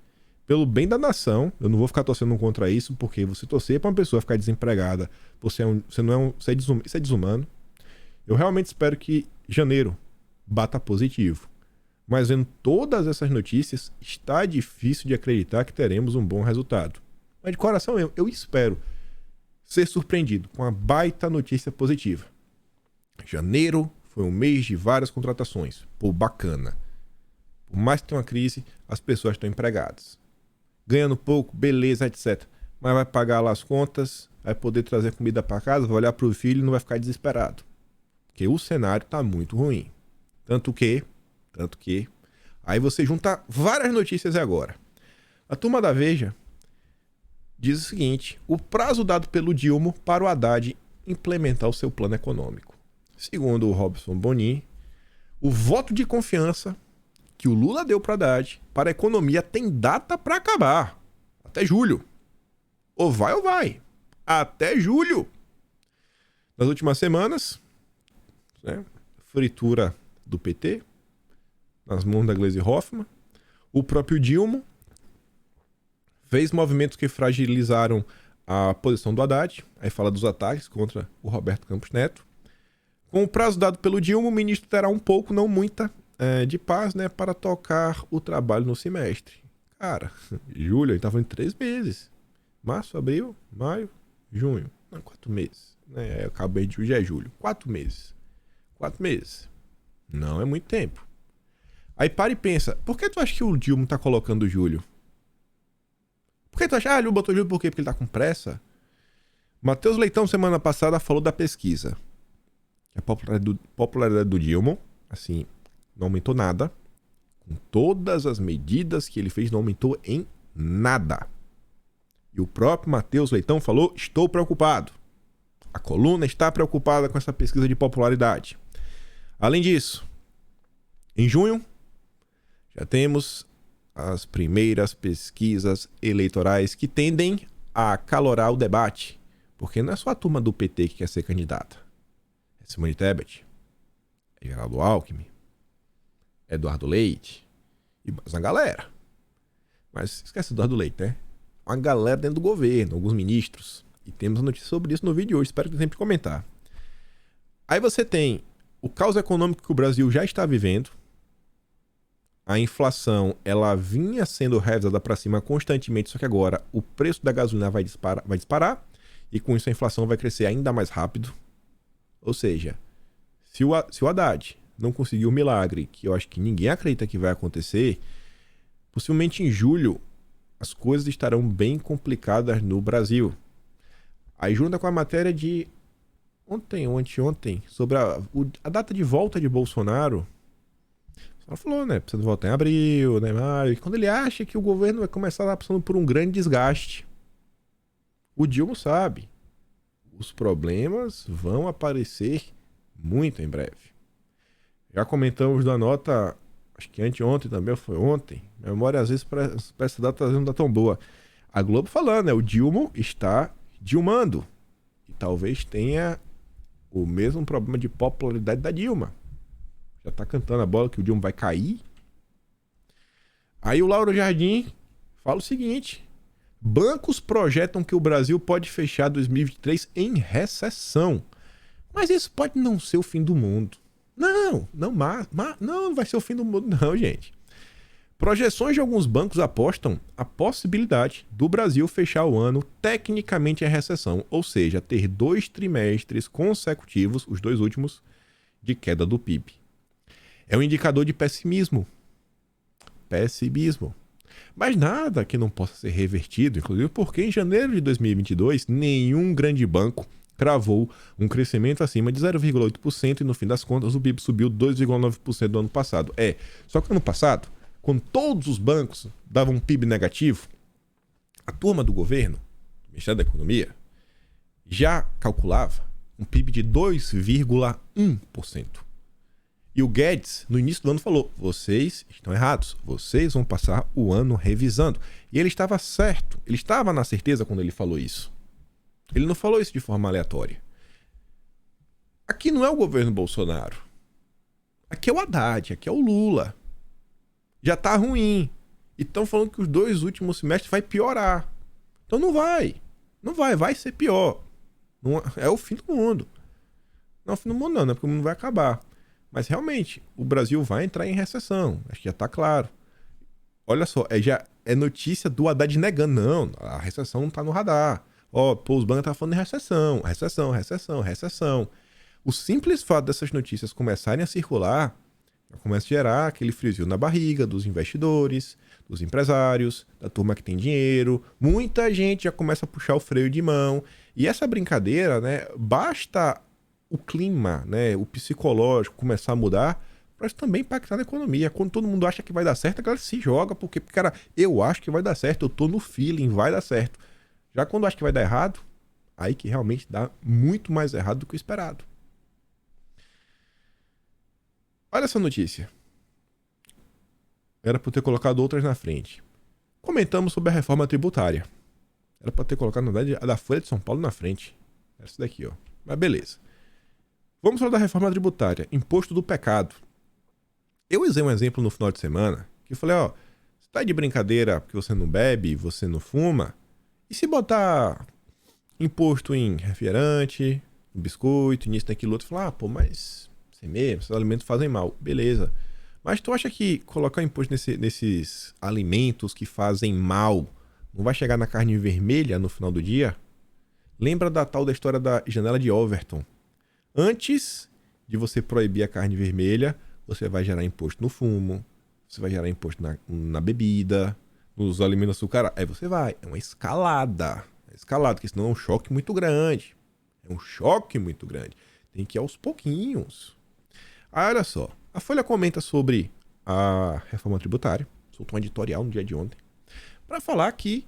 Pelo bem da nação, eu não vou ficar torcendo contra isso, porque você torcer para uma pessoa ficar desempregada, você é desumano. Eu realmente espero que janeiro bata positivo. Mas vendo todas essas notícias, está difícil de acreditar que teremos um bom resultado. Mas de coração eu espero ser surpreendido com uma baita notícia positiva. Janeiro foi um mês de várias contratações. Pô, bacana. Por mais que tenha uma crise, as pessoas estão empregadas. Ganhando pouco, beleza, etc. Mas vai pagar lá as contas, vai poder trazer comida para casa, vai olhar para o filho e não vai ficar desesperado. Porque o cenário está muito ruim. Tanto que, aí você junta várias notícias agora. A turma da Veja diz o seguinte, o prazo dado pelo Dilma para o Haddad implementar o seu plano econômico. Segundo o Robson Bonin, o voto de confiança que o Lula deu para o Haddad para a economia tem data para acabar. Até julho. Ou vai. Até julho. Nas últimas semanas, né, fritura do PT, nas mãos da Gleisi Hoffmann. O próprio Dilma fez movimentos que fragilizaram a posição do Haddad. Aí fala dos ataques contra o Roberto Campos Neto. Com o prazo dado pelo Dilma, o ministro terá um pouco, não muita, de paz, né, para tocar o trabalho no semestre. Cara, julho, ele estava em 3 meses. Março, abril, maio, junho. Não, 4 meses. Né? Eu acabei de julho, já é julho. 4 meses. 4 meses. Não é muito tempo. Aí para e pensa, por que tu acha que o Dilma tá colocando julho? Por que tu acha, ele botou julho por quê? Porque ele tá com pressa? Matheus Leitão, semana passada, falou da pesquisa. A popularidade do Dilma, assim, não aumentou nada. Com todas as medidas que ele fez, não aumentou em nada. E o próprio Matheus Leitão falou, estou preocupado. A coluna está preocupada com essa pesquisa de popularidade. Além disso, em junho, já temos as primeiras pesquisas eleitorais que tendem a acalorar o debate. Porque não é só a turma do PT que quer ser candidata. É Simone Tebet, é Geraldo Alckmin, é Eduardo Leite e mais uma galera. Mas esquece do Eduardo Leite, né? Uma galera dentro do governo, alguns ministros. E temos notícia sobre isso no vídeo de hoje, espero que sempre comentar. Aí você tem o caos econômico que o Brasil já está vivendo. A inflação, ela vinha sendo revisada para cima constantemente, só que agora o preço da gasolina vai disparar e com isso a inflação vai crescer ainda mais rápido. Ou seja, se o Haddad não conseguir o milagre, que eu acho que ninguém acredita que vai acontecer, possivelmente em julho as coisas estarão bem complicadas no Brasil. Aí junta com a matéria de ontem ou anteontem, sobre a data de volta de Bolsonaro. Ela falou, né? Precisa voltar em abril, né? Maio. Quando ele acha que o governo vai começar passando por um grande desgaste. O Dilma sabe. os problemas vão aparecer muito em breve. Já comentamos da nota, acho que anteontem também, ou foi ontem. A memória às vezes para essa data não tá tão boa. A Globo falando, né? O Dilma está dilmando. E talvez tenha o mesmo problema de popularidade da Dilma. Já tá cantando a bola que o Dilma vai cair. Aí o Lauro Jardim fala o seguinte: bancos projetam que o Brasil pode fechar 2023 em recessão. Mas isso pode não ser o fim do mundo. Não vai ser o fim do mundo não, gente. Projeções de alguns bancos apostam a possibilidade do Brasil fechar o ano tecnicamente em recessão, ou seja, ter 2 trimestres consecutivos, os 2 últimos, de queda do PIB. É um indicador de pessimismo. Mas nada que não possa ser revertido, inclusive porque em janeiro de 2022, nenhum grande banco cravou um crescimento acima de 0,8% e no fim das contas o PIB subiu 2,9% do ano passado. Só que no ano passado, quando todos os bancos davam um PIB negativo, a turma do governo, o Ministério da Economia, já calculava um PIB de 2,1%. E o Guedes, no início do ano, falou: vocês estão errados, vocês vão passar o ano revisando. E ele estava certo, ele estava na certeza quando ele falou isso. Ele não falou isso de forma aleatória. Aqui não é o governo Bolsonaro. Aqui é o Haddad, aqui é o Lula. Já tá ruim. E estão falando que os 2 últimos semestres vai piorar. Então não vai. Não vai ser pior. Não é o fim do mundo. Não é o fim do mundo não, né? Porque o mundo vai acabar. Mas realmente, o Brasil vai entrar em recessão. Acho que já tá claro. Olha só, já é notícia do Haddad negando. Não, a recessão não tá no radar. Os bancos tá falando de recessão. O simples fato dessas notícias começarem a circular, já começa a gerar aquele friozinho na barriga dos investidores, dos empresários, da turma que tem dinheiro. Muita gente já começa a puxar o freio de mão. E essa brincadeira, né, basta o clima, né, o psicológico começar a mudar para isso também impactar na economia. Quando todo mundo acha que vai dar certo, a galera se joga, porque, cara, eu acho que vai dar certo, eu tô no feeling, vai dar certo. Já quando acho que vai dar errado, aí que realmente dá muito mais errado do que o esperado. Olha essa notícia. Era por ter colocado outras na frente. Comentamos sobre a reforma tributária. Era para ter colocado, na verdade, a da Folha de São Paulo na frente. Essa daqui, ó. Mas beleza. Vamos falar da reforma tributária. Imposto do pecado. Eu usei um exemplo no final de semana, que eu falei, você tá de brincadeira porque você não bebe, você não fuma? E se botar imposto em refrigerante, em biscoito, nisso, naquilo outro? Falar, mas assim mesmo, esses alimentos fazem mal. Beleza. Mas tu acha que colocar imposto nesses alimentos que fazem mal não vai chegar na carne vermelha no final do dia? Lembra da tal da história da janela de Overton? Antes de você proibir a carne vermelha, você vai gerar imposto no fumo, você vai gerar imposto na bebida, nos alimentos açucarados. Aí você vai. É uma escalada. Porque senão é um choque muito grande. Tem que ir aos pouquinhos. Aí, olha só. A Folha comenta sobre a reforma tributária. Soltou um editorial no dia de ontem. Para falar que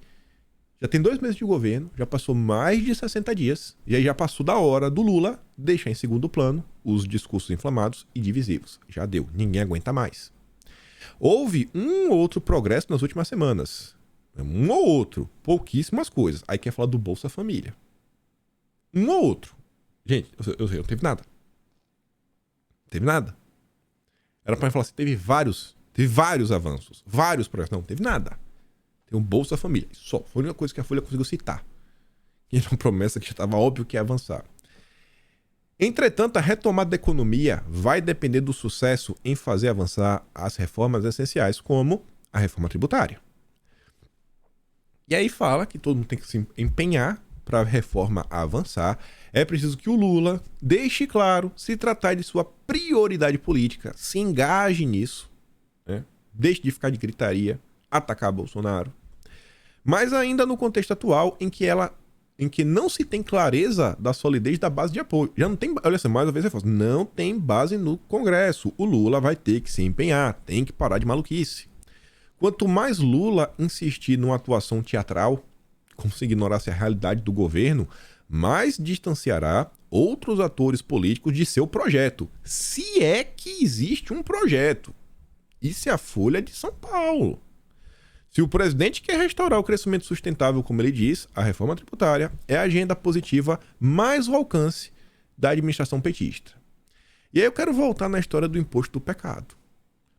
já tem 2 meses de governo, já passou mais de 60 dias, e aí já passou da hora do Lula deixar em segundo plano os discursos inflamados e divisivos. Já deu. Ninguém aguenta mais. Houve um ou outro progresso nas últimas semanas. Um ou outro. Pouquíssimas coisas. Aí quer falar do Bolsa Família. Um ou outro. Gente, eu sei, não teve nada. Era pra falar assim, teve vários avanços. Vários projetos. Não, teve nada. Tem um Bolsa Família. Só. Foi a única coisa que a Folha conseguiu citar. E era uma promessa que já estava óbvio que ia avançar. Entretanto, a retomada da economia vai depender do sucesso em fazer avançar as reformas essenciais, como a reforma tributária. E aí fala que todo mundo tem que se empenhar para a reforma avançar. É preciso que o Lula deixe claro, se tratar de sua prioridade política, se engaje nisso, né? Deixe de ficar de gritaria, atacar Bolsonaro. Mas ainda no contexto atual em que não se tem clareza da solidez da base de apoio. Já não tem, olha assim, mais uma vez eu falo, não tem base no Congresso. O Lula vai ter que se empenhar, tem que parar de maluquice. Quanto mais Lula insistir numa atuação teatral, como se ignorasse a realidade do governo, mas distanciará outros atores políticos de seu projeto, se é que existe um projeto. Isso é a Folha de São Paulo. Se o presidente quer restaurar o crescimento sustentável, como ele diz, a reforma tributária é a agenda positiva mais ao alcance da administração petista. E aí eu quero voltar na história do imposto do pecado.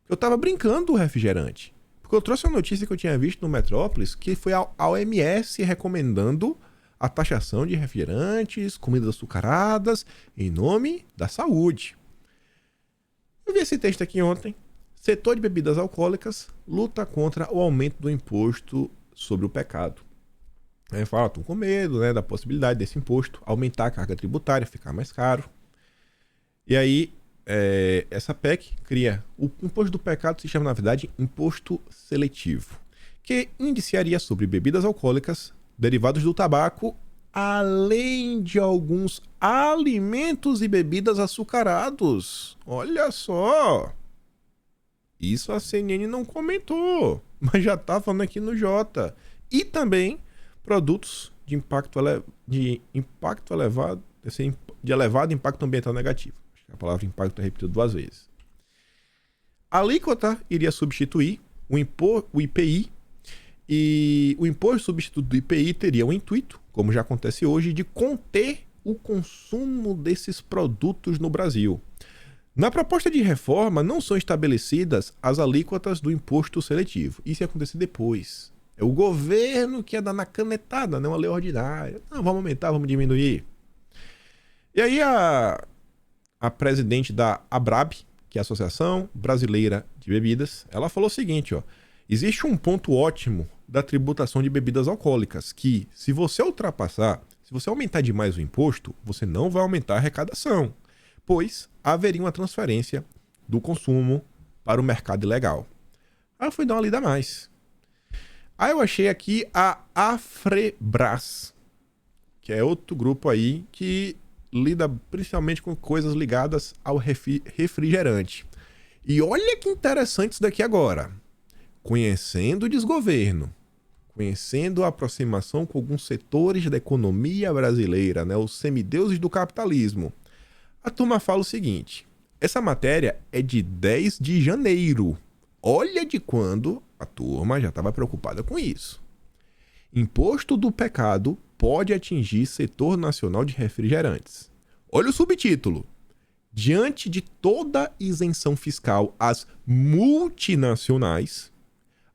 Eu estava brincando do refrigerante, porque eu trouxe uma notícia que eu tinha visto no Metrópolis, que foi a OMS recomendando a taxação de refrigerantes, comidas açucaradas, em nome da saúde. Eu vi esse texto aqui ontem. Setor de bebidas alcoólicas luta contra o aumento do imposto sobre o pecado. Aí fala, estão com medo, né, da possibilidade desse imposto aumentar a carga tributária, ficar mais caro. E aí, essa PEC cria... O imposto do pecado se chama, na verdade, imposto seletivo, que indiciaria sobre bebidas alcoólicas, derivados do tabaco, além de alguns alimentos e bebidas açucarados. Olha só! Isso a CNN não comentou, mas já está falando aqui no Jota. E também produtos de impacto elevado, assim, de elevado impacto ambiental negativo. Acho que a palavra impacto é repetida 2 vezes. A alíquota iria substituir o IPI, e o imposto substituto do IPI teria o intuito, como já acontece hoje, de conter o consumo desses produtos no Brasil. Na proposta de reforma, não são estabelecidas as alíquotas do imposto seletivo. Isso ia acontecer depois. É o governo que ia dar na canetada, não a lei ordinária. Não, vamos aumentar, vamos diminuir. E aí a presidente da ABRAB, que é a Associação Brasileira de Bebidas, ela falou o seguinte, ó. Existe um ponto ótimo da tributação de bebidas alcoólicas, que se você ultrapassar, se você aumentar demais o imposto, você não vai aumentar a arrecadação, pois haveria uma transferência do consumo para o mercado ilegal. Aí eu fui dar uma lida a mais. Aí eu achei aqui a Afrebras, que é outro grupo aí que lida principalmente com coisas ligadas ao refrigerante. E olha que interessante isso daqui agora. Conhecendo o desgoverno, conhecendo a aproximação com alguns setores da economia brasileira, né, os semideuses do capitalismo, a turma fala o seguinte: essa matéria é de 10 de janeiro. Olha de quando a turma já estava preocupada com isso. Imposto do pecado pode atingir setor nacional de refrigerantes. Olha o subtítulo. Diante de toda isenção fiscal às multinacionais,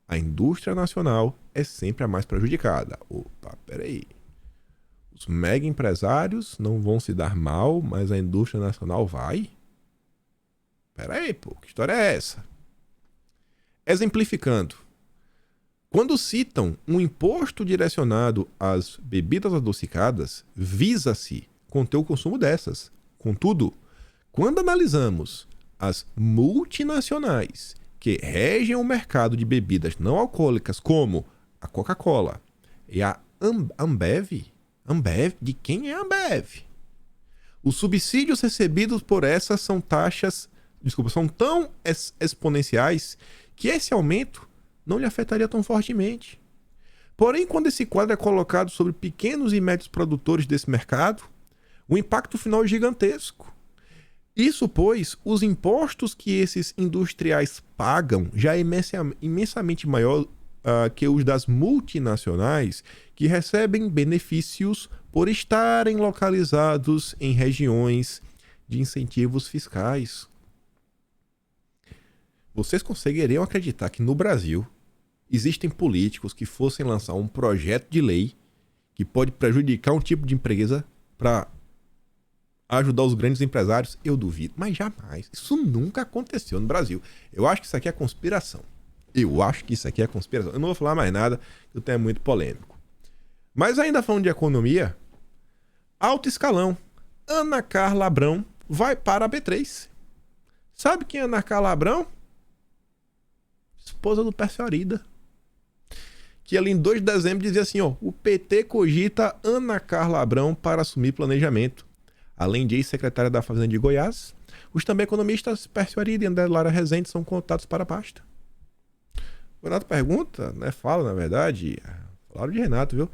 a indústria nacional é sempre a mais prejudicada. Opa, peraí. Os mega empresários não vão se dar mal, mas a indústria nacional vai? Peraí, pô, que história é essa? Exemplificando. Quando citam um imposto direcionado às bebidas adocicadas, visa-se conter o consumo dessas. Contudo, quando analisamos as multinacionais que regem o mercado de bebidas não alcoólicas, como a Coca-Cola e a Ambev, de quem é a Ambev? Os subsídios recebidos por essas são são tão exponenciais que esse aumento não lhe afetaria tão fortemente. Porém, quando esse quadro é colocado sobre pequenos e médios produtores desse mercado, o impacto final é gigantesco. Isso, pois, os impostos que esses industriais pagam já é imensamente maior que os das multinacionais, que recebem benefícios por estarem localizados em regiões de incentivos fiscais. Vocês conseguiriam acreditar que no Brasil existem políticos que fossem lançar um projeto de lei que pode prejudicar um tipo de empresa para ajudar os grandes empresários? Eu duvido, mas jamais. Isso nunca aconteceu no Brasil. Eu acho que isso aqui é conspiração. Eu não vou falar mais nada, que o tema é muito polêmico. Mas ainda falando de economia, alto escalão. Ana Carla Abrão vai para a B3. Sabe quem é Ana Carla Abrão? Esposa do Pércio Arida. Que ali em 2 de dezembro dizia assim, ó, o PT cogita Ana Carla Abrão para assumir planejamento. Além de ex-secretária da Fazenda de Goiás, os também economistas Pércio Arida e André Lara Rezende são contados para a pasta. O Renato pergunta, né, fala na verdade, falaram de Renato, viu?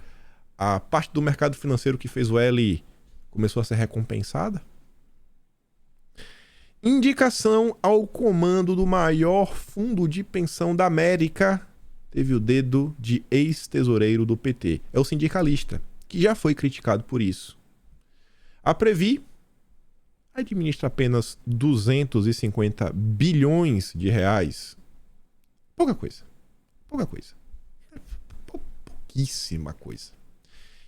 a parte do mercado financeiro que fez o L começou a ser recompensada. Indicação ao comando do maior fundo de pensão da América teve o dedo de ex-tesoureiro do PT. É o sindicalista, que já foi criticado por isso. A Previ administra apenas 250 bilhões de reais. Pouca coisa. Pouca coisa. Pouquíssima coisa.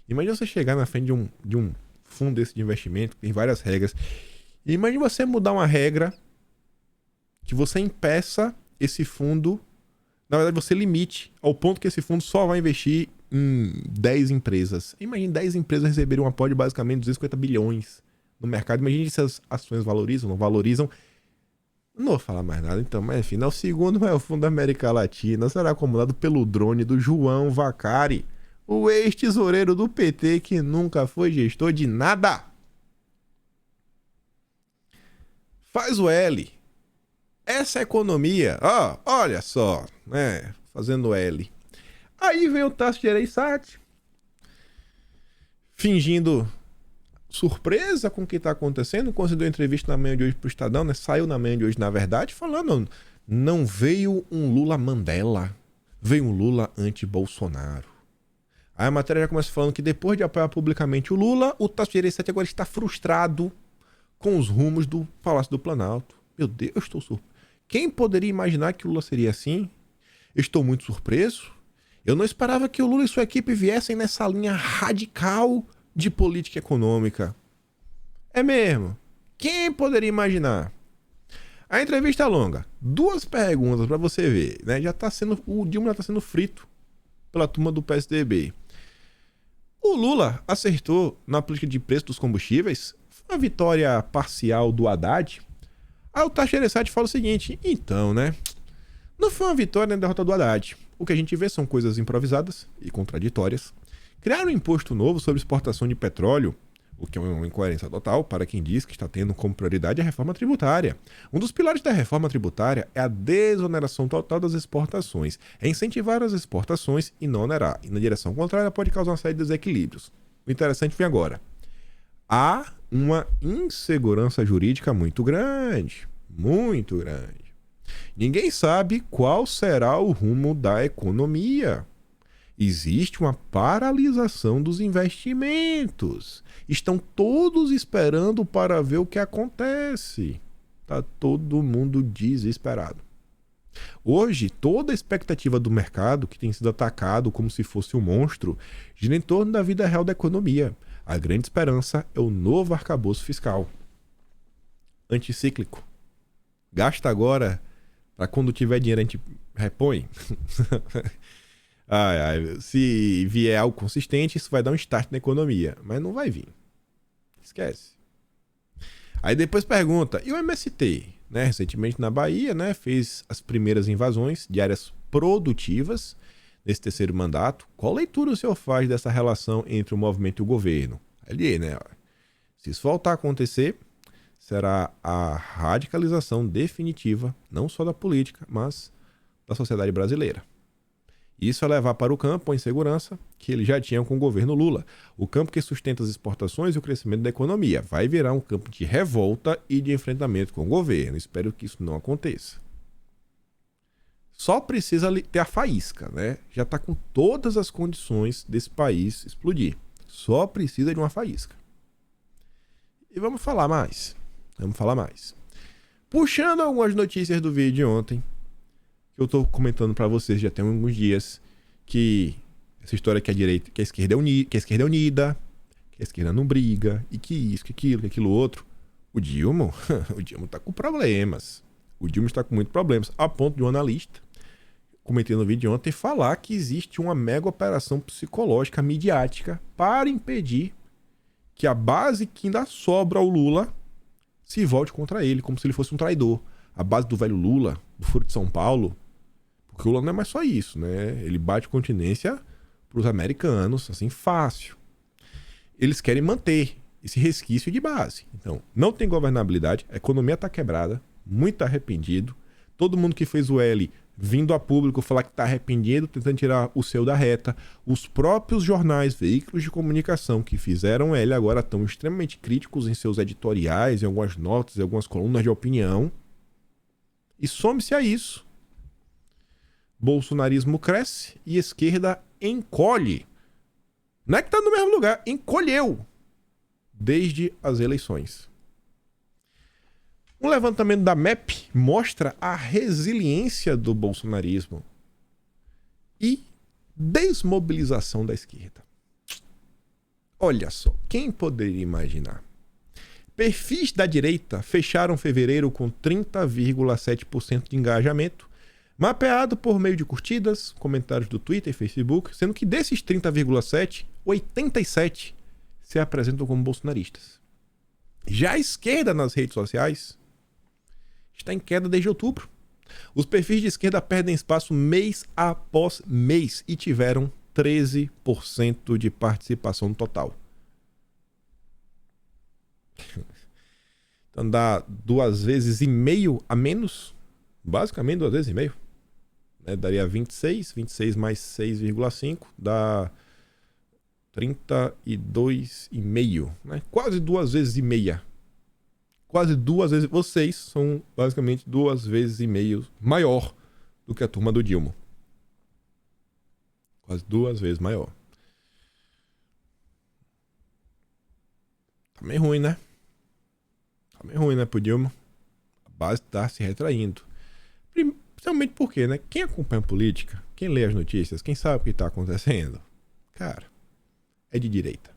Imagina você chegar na frente de um fundo desse de investimento, que tem várias regras. E imagine você mudar uma regra que você impeça esse fundo, na verdade você limite ao ponto que esse fundo só vai investir em 10 empresas. Imagine 10 empresas receberem um aporte de basicamente 250 bilhões no mercado. Imagine se as ações valorizam, não valorizam. Não vou falar mais nada então, mas enfim, é o segundo maior fundo da América Latina. Será comandado pelo drone do João Vacari, o ex-tesoureiro do PT que nunca foi gestor de nada. Faz o L. Essa economia, ó, olha só, né? Fazendo L. Aí vem o Tasso Gereissati, fingindo surpresa com o que está acontecendo, concedeu entrevista na manhã de hoje pro Estadão, né? Saiu na manhã de hoje, na verdade, falando, não veio um Lula Mandela, veio um Lula anti-Bolsonaro. Aí a matéria já começa falando que depois de apoiar publicamente o Lula, o Tasso Gereissati agora está frustrado com os rumos do Palácio do Planalto. Meu Deus, eu estou surpreso. Quem poderia imaginar que o Lula seria assim? Eu estou muito surpreso. Eu não esperava que o Lula e sua equipe viessem nessa linha radical de política econômica. É mesmo. Quem poderia imaginar? A entrevista é longa. 2 perguntas para você ver, né? O Dilma já está sendo frito pela turma do PSDB. O Lula acertou na política de preço dos combustíveis. Foi uma vitória parcial do Haddad. Aí o Tasso Gereissati fala o seguinte: então, né? Não foi uma vitória nem derrota do Haddad. O que a gente vê são coisas improvisadas e contraditórias. Criar um imposto novo sobre exportação de petróleo, o que é uma incoerência total para quem diz que está tendo como prioridade a reforma tributária. Um dos pilares da reforma tributária é a desoneração total das exportações. É incentivar as exportações e não onerar. E na direção contrária pode causar uma série de desequilíbrios. O interessante vem agora. Há uma insegurança jurídica muito grande. Muito grande. Ninguém sabe qual será o rumo da economia. Existe uma paralisação dos investimentos. Estão todos esperando para ver o que acontece. Está todo mundo desesperado. Hoje, toda a expectativa do mercado, que tem sido atacado como se fosse um monstro, gira em torno da vida real da economia. A grande esperança é o novo arcabouço fiscal. Anticíclico. Gasta agora, para quando tiver dinheiro a gente repõe. Se vier algo consistente, isso vai dar um start na economia. Mas não vai vir. Esquece. Aí depois pergunta, e o MST? Né, recentemente na Bahia, né, fez as primeiras invasões de áreas produtivas nesse terceiro mandato. Qual leitura o senhor faz dessa relação entre o movimento e o governo? Ali, né? Se isso voltar a acontecer, será a radicalização definitiva, não só da política, mas da sociedade brasileira. Isso é levar para o campo a insegurança que ele já tinha com o governo Lula. O campo que sustenta as exportações e o crescimento da economia. Vai virar um campo de revolta e de enfrentamento com o governo. Espero que isso não aconteça. Só precisa ter a faísca, né? Já está com todas as condições desse país explodir. Só precisa de uma faísca. E vamos falar mais. Puxando algumas notícias do vídeo de ontem, que eu tô comentando para vocês já tem alguns dias, que essa história que a direita, que a esquerda é unida, que a esquerda não briga, e que isso, que aquilo outro. O Dilma tá com problemas. O Dilma está com muitos problemas, a ponto de um analista, comentei no vídeo de ontem, falar que existe uma mega operação psicológica, midiática, para impedir que a base que ainda sobra ao Lula se volte contra ele, como se ele fosse um traidor. A base do velho Lula, do Foro de São Paulo, porque o Lula não é mais só isso, né? Ele bate continência pros americanos, assim, fácil. Eles querem manter esse resquício de base. Então, não tem governabilidade, a economia tá quebrada, muito arrependido. Todo mundo que fez o L vindo a público falar que está arrependido, tentando tirar o seu da reta. Os próprios jornais, veículos de comunicação que fizeram ele agora estão extremamente críticos em seus editoriais, em algumas notas, em algumas colunas de opinião. E some-se a isso. Bolsonarismo cresce e esquerda encolhe. Não é que está no mesmo lugar, encolheu desde as eleições. Um levantamento da MEP mostra a resiliência do bolsonarismo e desmobilização da esquerda. Olha só, quem poderia imaginar? Perfis da direita fecharam fevereiro com 30,7% de engajamento, mapeado por meio de curtidas, comentários do Twitter e Facebook, sendo que desses 30,7%, 87% se apresentam como bolsonaristas. Já a esquerda nas redes sociais está em queda desde outubro. Os perfis de esquerda perdem espaço mês após mês e tiveram 13% de participação no total. Então dá 2,5 vezes a menos, basicamente 2,5 vezes. Daria 26 mais 6,5 dá 32,5, né? Quase 2,5 vezes. Quase 2 vezes. Vocês são basicamente 2,5 vezes maior do que a turma do Dilma. Quase 2 vezes maior. Tá meio ruim, né? Tá meio ruim, né, pro Dilma? A base tá se retraindo. Principalmente porque, né? Quem acompanha política, quem lê as notícias, quem sabe o que tá acontecendo, cara, é de direita.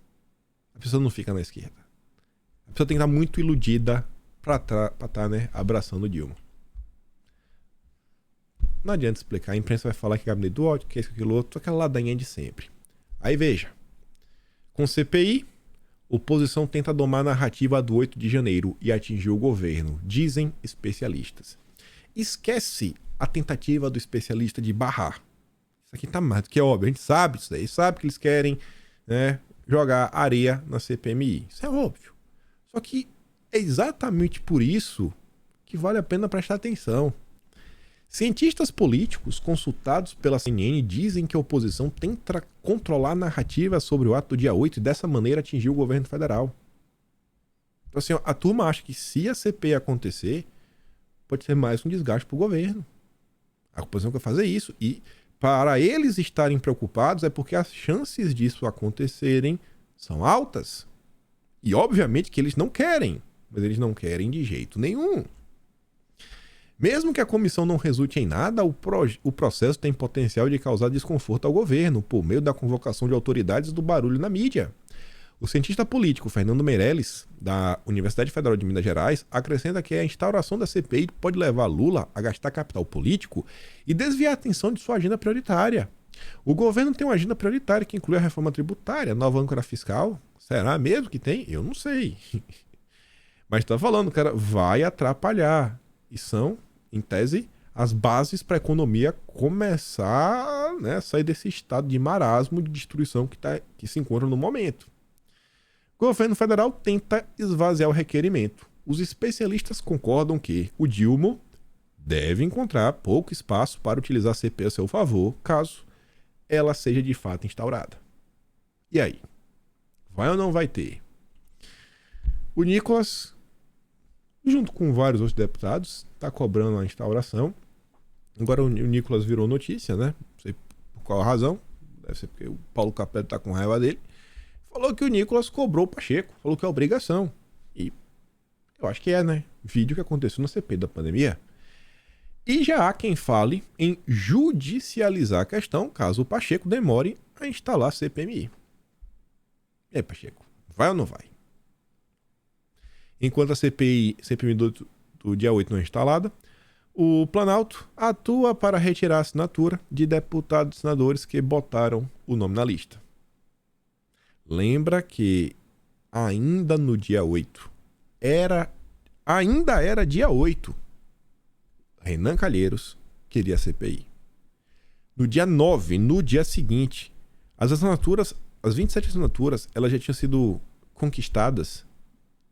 A pessoa não fica na esquerda. A pessoa tem que estar muito iludida pra estar, né, abraçando o Dilma. Não adianta explicar. A imprensa vai falar que é gabinete do ódio, que é isso, aquilo outro, aquela ladainha de sempre. Aí veja. Com CPI, oposição tenta domar a narrativa do 8 de janeiro e atingir o governo, dizem especialistas. Esquece a tentativa do especialista de barrar. Isso aqui tá mais do que óbvio. A gente sabe isso daí. Sabe que eles querem, né, jogar areia na CPMI. Isso é óbvio. Só que é exatamente por isso que vale a pena prestar atenção. Cientistas políticos consultados pela CNN dizem que a oposição tenta controlar a narrativa sobre o ato do dia 8 e dessa maneira atingir o governo federal. Então assim, a turma acha que se a CPI acontecer, pode ser mais um desgaste para o governo. A oposição quer fazer isso. E para eles estarem preocupados é porque as chances disso acontecerem são altas. E obviamente que eles não querem. Mas eles não querem de jeito nenhum. Mesmo que a comissão não resulte em nada, o processo tem potencial de causar desconforto ao governo por meio da convocação de autoridades e do barulho na mídia. O cientista político Fernando Meirelles, da Universidade Federal de Minas Gerais, acrescenta que a instauração da CPI pode levar Lula a gastar capital político e desviar a atenção de sua agenda prioritária. O governo tem uma agenda prioritária que inclui a reforma tributária, a nova âncora fiscal. Será mesmo que tem? Eu não sei. Mas está falando, cara, vai atrapalhar. E são, em tese, as bases para a economia começar, né, a sair desse estado de marasmo, de destruição que se encontra no momento. O governo federal tenta esvaziar o requerimento. Os especialistas concordam que o Dilma deve encontrar pouco espaço para utilizar a CPI a seu favor, caso ela seja de fato instaurada. E aí? Vai ou não vai ter? O Nicolas, junto com vários outros deputados, está cobrando a instauração. Agora o Nicolas virou notícia, né? Não sei por qual razão. Deve ser porque o Paulo Capello está com raiva dele. Falou que o Nicolas cobrou o Pacheco. Falou que é obrigação. E eu acho que é, né? Vídeo que aconteceu na CPI da pandemia. E já há quem fale em judicializar a questão caso o Pacheco demore a instalar a CPMI. E aí, Pacheco? Vai ou não vai? Enquanto a CPMI do dia 8 não é instalada, o Planalto atua para retirar a assinatura de deputados e senadores que botaram o nome na lista. Lembra que ainda no dia 8, ainda era dia 8, Renan Calheiros queria a CPI. No dia 9, no dia seguinte, as 27 assinaturas, elas já tinham sido conquistadas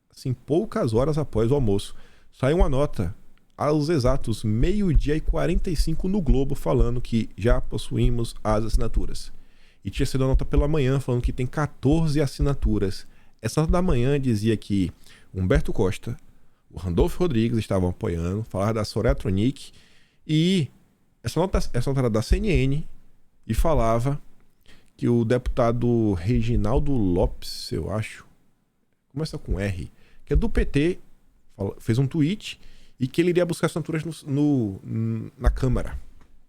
assim, poucas horas após o almoço. Saiu uma nota aos exatos 12h45 no Globo, falando que já possuímos as assinaturas. E tinha sido a nota pela manhã falando que tem 14 assinaturas. Essa nota da manhã dizia que Humberto Costa, o Randolfo Rodrigues estavam apoiando, falava da Soraya Tronic, e essa nota era da CNN e falava que o deputado Reginaldo Lopes, eu acho, começa com R, que é do PT, fez um tweet e que ele iria buscar assinaturas na Câmara,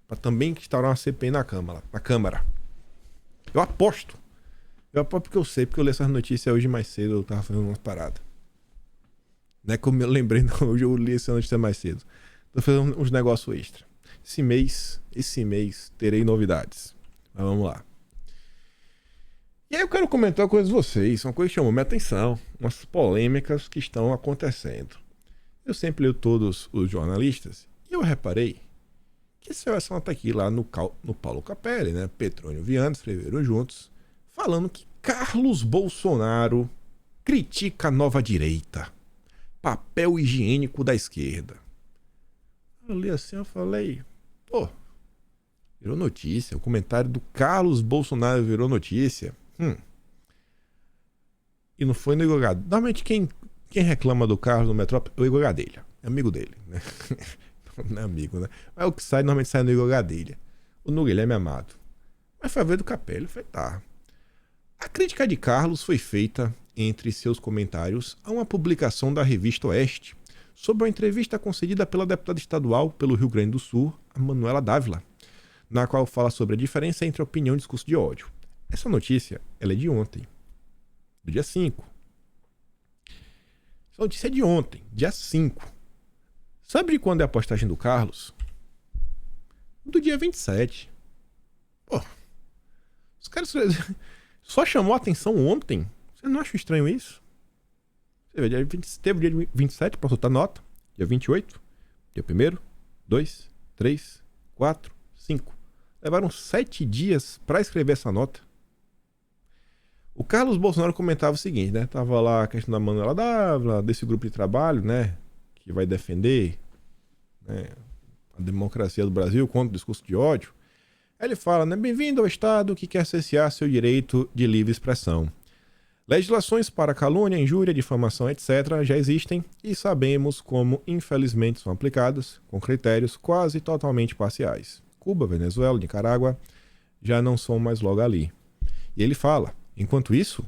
para também instaurar uma CPI na Câmara. Eu aposto porque eu sei, porque eu li essas notícias hoje mais cedo, eu tava fazendo umas paradas. Não é como eu lembrei, não, hoje eu li essa notícia mais cedo. Tô fazendo uns negócios extra. Esse mês terei novidades. Mas vamos lá. E aí eu quero comentar uma coisa com vocês, uma coisa que chamou minha atenção, umas polêmicas que estão acontecendo. Eu sempre leio todos os jornalistas e eu reparei que essa nota aqui lá no Paulo Capelli, né? Petrônio Viana escreveram juntos, falando que Carlos Bolsonaro critica a nova direita. Papel higiênico da esquerda. Eu li assim, eu falei, pô, virou notícia. O comentário do Carlos Bolsonaro virou notícia. E não foi no Igor Gadelha. Normalmente quem reclama do Carlos no Metrópole é o Igor Gadelha. É amigo dele, né? Não é amigo, né? Mas o que normalmente sai no Igor Gadelha. O no Guilherme Amado. Mas foi a vez do Capelli. Foi, tá. A crítica de Carlos foi feita entre seus comentários a uma publicação da revista Oeste sobre uma entrevista concedida pela deputada estadual pelo Rio Grande do Sul, a Manuela Dávila, na qual fala sobre a diferença entre opinião e discurso de ódio. Essa notícia, ela é de ontem, do dia 5. Essa notícia é de ontem, dia 5. Sabe de quando é a postagem do Carlos? Do dia 27. Pô, os caras só chamou a atenção ontem. Você não acha estranho isso? Você vê, teve o dia 27 para soltar nota. Dia 28. Dia 1º, 2, 3, 4, 5. Levaram 7 dias para escrever essa nota. O Carlos Bolsonaro comentava o seguinte, né? Tava lá a questão da Manuela Dávila, desse grupo de trabalho, né? Que vai defender, né, a democracia do Brasil contra o discurso de ódio. Aí ele fala, né? Bem-vindo ao Estado que quer cessear seu direito de livre expressão. Legislações para calúnia, injúria, difamação, etc. já existem e sabemos como, infelizmente, são aplicadas com critérios quase totalmente parciais. Cuba, Venezuela, Nicarágua já não são mais logo ali. E ele fala, enquanto isso,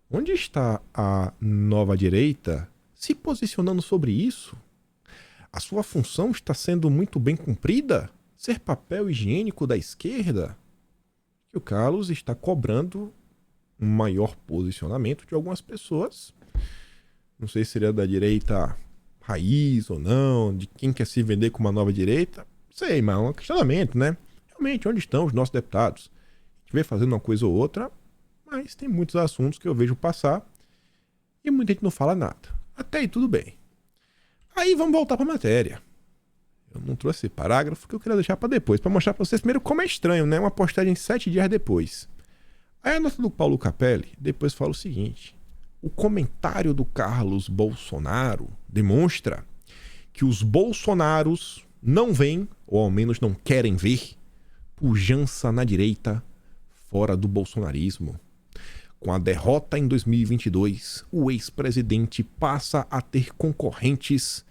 onde está a nova direita se posicionando sobre isso? A sua função está sendo muito bem cumprida? Ser papel higiênico da esquerda? E o Carlos está cobrando um maior posicionamento de algumas pessoas. Não sei se seria da direita raiz ou não, de quem quer se vender como uma nova direita. Não sei, mas é um questionamento, né? Realmente, onde estão os nossos deputados? A gente vê fazendo uma coisa ou outra, mas tem muitos assuntos que eu vejo passar e muita gente não fala nada. Até aí tudo bem. Aí vamos voltar para a matéria. Eu não trouxe esse parágrafo que eu queria deixar para depois, para mostrar para vocês primeiro como é estranho, né? Uma postagem 7 dias depois. Aí a nota do Paulo Capelli depois fala o seguinte: o comentário do Carlos Bolsonaro demonstra que os bolsonaros não veem, ou ao menos não querem ver, pujança na direita fora do bolsonarismo. Com a derrota em 2022, o ex-presidente passa a ter concorrentes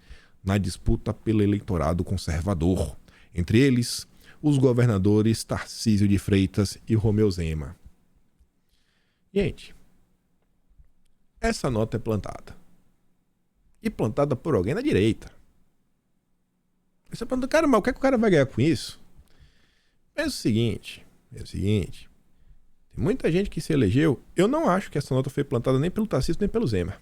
na disputa pelo eleitorado conservador. Entre eles, os governadores Tarcísio de Freitas e Romeu Zema. Gente, essa nota é plantada. E plantada por alguém na direita. Você pergunta, cara, mas o que é que o cara vai ganhar com isso? É o seguinte, tem muita gente que se elegeu. Eu não acho que essa nota foi plantada nem pelo Tarcísio nem pelo Zema.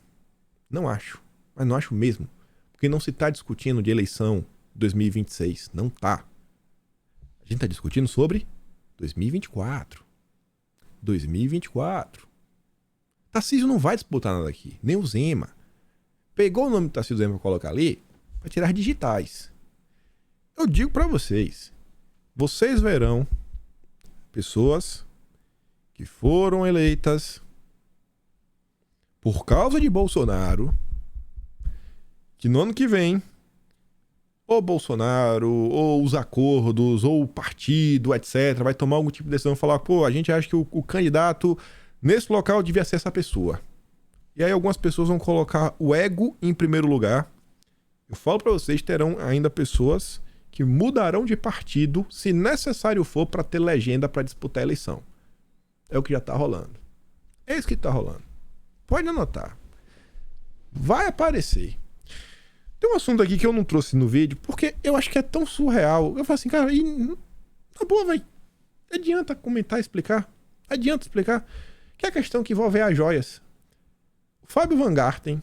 Não acho. Mas não acho mesmo. Porque não se está discutindo de eleição 2026. Não tá. A gente está discutindo sobre 2024. 2024. Tarcísio não vai disputar nada aqui. Nem o Zema. Pegou o nome do Tarcísio Zema para colocar ali para tirar digitais. Eu digo para vocês. Vocês verão pessoas que foram eleitas por causa de Bolsonaro, que no ano que vem ou Bolsonaro, ou os acordos, ou o partido, etc., vai tomar algum tipo de decisão e falar, pô, a gente acha que o candidato nesse local devia ser essa pessoa. E aí algumas pessoas vão colocar o ego em primeiro lugar. Eu falo pra vocês, terão ainda pessoas que mudarão de partido, se necessário for, pra ter legenda pra disputar a eleição. É o que já tá rolando. É isso que tá rolando. Pode anotar. Vai aparecer. Tem um assunto aqui que eu não trouxe no vídeo, porque eu acho que é tão surreal. Eu falo assim, cara, tá boa, velho. Adianta comentar e explicar. Adianta explicar. Que é a questão que envolve as joias. O Fábio Van Garten,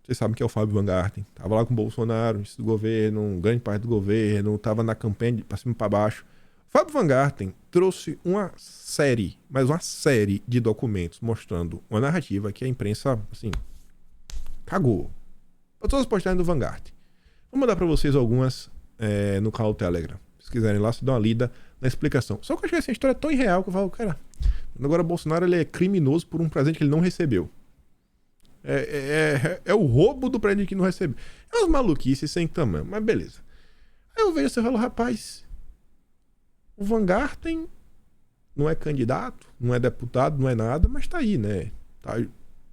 vocês sabem que é o Fábio Van Garten, tava lá com o Bolsonaro, do governo, grande parte do governo, tava na campanha pra cima e pra baixo. O Fábio Van Garten trouxe uma série, mas uma série de documentos mostrando uma narrativa que a imprensa, assim, cagou. Para todas as postagens do Van Garten. Vou mandar para vocês algumas no canal do Telegram. Se quiserem lá, se dá uma lida na explicação. Só que eu achei essa história tão irreal que eu falo, cara, agora Bolsonaro ele é criminoso por um presente que ele não recebeu. É o roubo do presente que não recebeu. É umas maluquices sem tamanho, mas beleza. Aí eu vejo e falo, rapaz, o Van Garten não é candidato, não é deputado, não é nada, mas tá aí, né? Tá,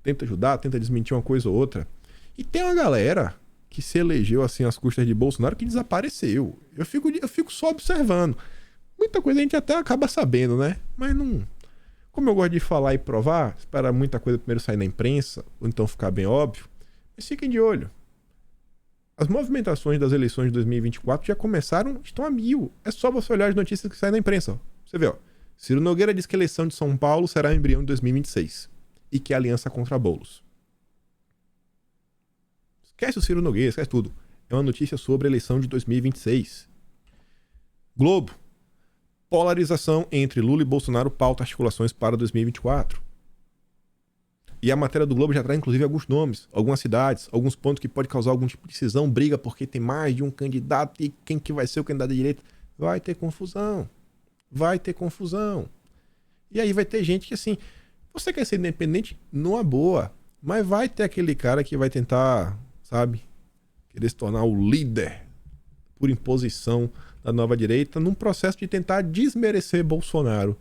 tenta ajudar, tenta desmentir uma coisa ou outra. E tem uma galera que se elegeu assim às custas de Bolsonaro que desapareceu. Eu fico só observando. Muita coisa a gente até acaba sabendo, né? Mas não... Como eu gosto de falar e provar, esperar muita coisa primeiro sair na imprensa, ou então ficar bem óbvio, mas fiquem de olho. As movimentações das eleições de 2024 já começaram, estão a mil. É só você olhar as notícias que saem na imprensa. Ó. Você vê, ó. Ciro Nogueira diz que a eleição de São Paulo será o embrião de 2026 e que a aliança contra Boulos. Esquece o Ciro Nogueira, esquece tudo. É uma notícia sobre a eleição de 2026. Globo. Polarização entre Lula e Bolsonaro pauta articulações para 2024. E a matéria do Globo já traz, inclusive, alguns nomes, algumas cidades, alguns pontos que pode causar algum tipo de cisão, briga, porque tem mais de um candidato e quem que vai ser o candidato da direita. Vai ter confusão. Vai ter confusão. E aí vai ter gente que, assim, você quer ser independente numa boa, mas vai ter aquele cara que vai tentar... sabe? Querer se tornar o líder por imposição da nova direita num processo de tentar desmerecer Bolsonaro.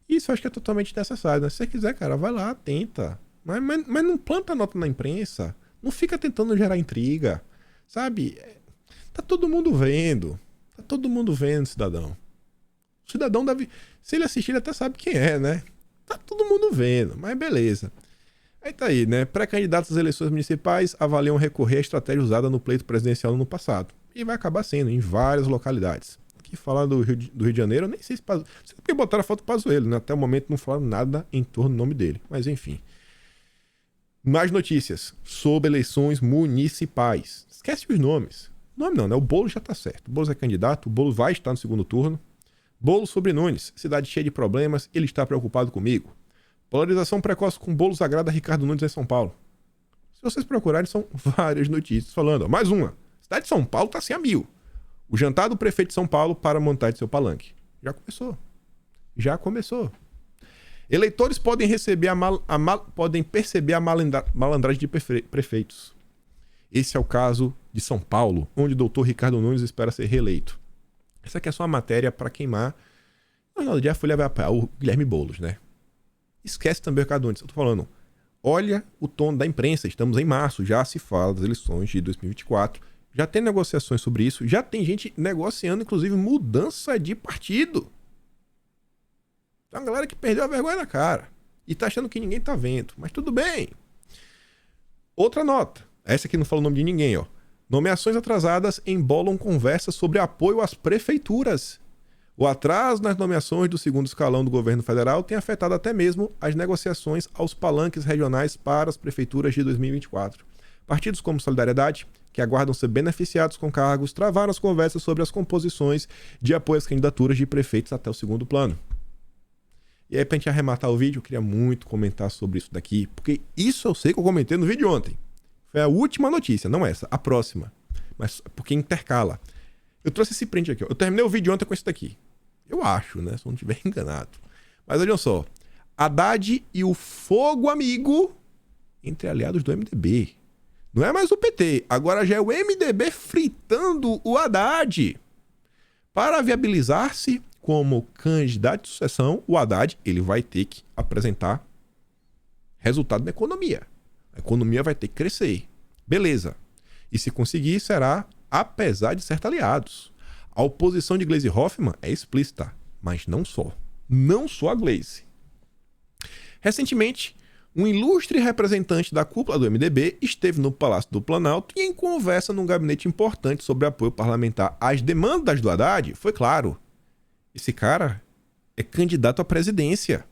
Isso eu acho que é totalmente necessário, né? Se você quiser, cara, vai lá, tenta. Mas não planta nota na imprensa. Não fica tentando gerar intriga. Sabe? Tá todo mundo vendo. Tá todo mundo vendo, cidadão. O cidadão deve... Se ele assistir, ele até sabe quem é, né? Tá todo mundo vendo, mas beleza. Aí tá aí, né? Pré-candidatos às eleições municipais avaliam recorrer à estratégia usada no pleito presidencial no passado. E vai acabar sendo em várias localidades. Aqui falar do Rio de Janeiro, eu nem sei se... Sei porque botaram a foto do Pazuello, né? Até o momento não falaram nada em torno do nome dele. Mas enfim. Mais notícias sobre eleições municipais. Esquece os nomes. Nome não, né? O Boulos já tá certo. O Boulos é candidato, o Boulos vai estar no segundo turno. Boulos sobre Nunes. Cidade cheia de problemas, ele está preocupado comigo. Polarização precoce com Boulos agrada Ricardo Nunes em São Paulo. Se vocês procurarem, são várias notícias falando. Ó, mais uma. Cidade de São Paulo tá assim a mil. O jantar do prefeito de São Paulo para montar de seu palanque. Já começou. Já começou. Eleitores podem receber podem perceber a malandragem de prefeitos. Esse é o caso de São Paulo, onde o doutor Ricardo Nunes espera ser reeleito. Essa aqui é só uma matéria para queimar. No final do dia, a Folha vai apoiar o Guilherme Boulos, né? Esquece também o Ricardo Nunes. Eu tô falando, olha o tom da imprensa. Estamos em março, já se fala das eleições de 2024. Já tem negociações sobre isso. Já tem gente negociando, inclusive, mudança de partido. Tem uma galera que perdeu a vergonha na cara. E tá achando que ninguém tá vendo. Mas tudo bem. Outra nota. Essa aqui não fala o nome de ninguém, ó. Nomeações atrasadas embolam conversas sobre apoio às prefeituras. O atraso nas nomeações do segundo escalão do governo federal tem afetado até mesmo as negociações aos palanques regionais para as prefeituras de 2024. Partidos como Solidariedade, que aguardam ser beneficiados com cargos, travaram as conversas sobre as composições de apoio às candidaturas de prefeitos até o segundo plano. E aí, pra gente arrematar o vídeo, eu queria muito comentar sobre isso daqui, porque isso eu sei que eu comentei no vídeo ontem. Foi a última notícia, não essa, a próxima. Mas porque intercala. Eu trouxe esse print aqui, ó. Eu terminei o vídeo ontem com esse daqui. Eu acho, né? Se eu não estiver enganado. Mas olha só. Haddad e o fogo amigo entre aliados do MDB. Não é mais o PT, agora já é o MDB fritando o Haddad. Para viabilizar-se como candidato de sucessão, o Haddad ele vai ter que apresentar resultado na economia. A economia vai ter que crescer. Beleza. E se conseguir, será apesar de certos aliados. A oposição de Gleisi Hoffmann é explícita, mas não só. Não só a Gleisi. Recentemente, um ilustre representante da cúpula do MDB esteve no Palácio do Planalto e, em conversa num gabinete importante sobre apoio parlamentar às demandas do Haddad, foi claro: esse cara é candidato à presidência.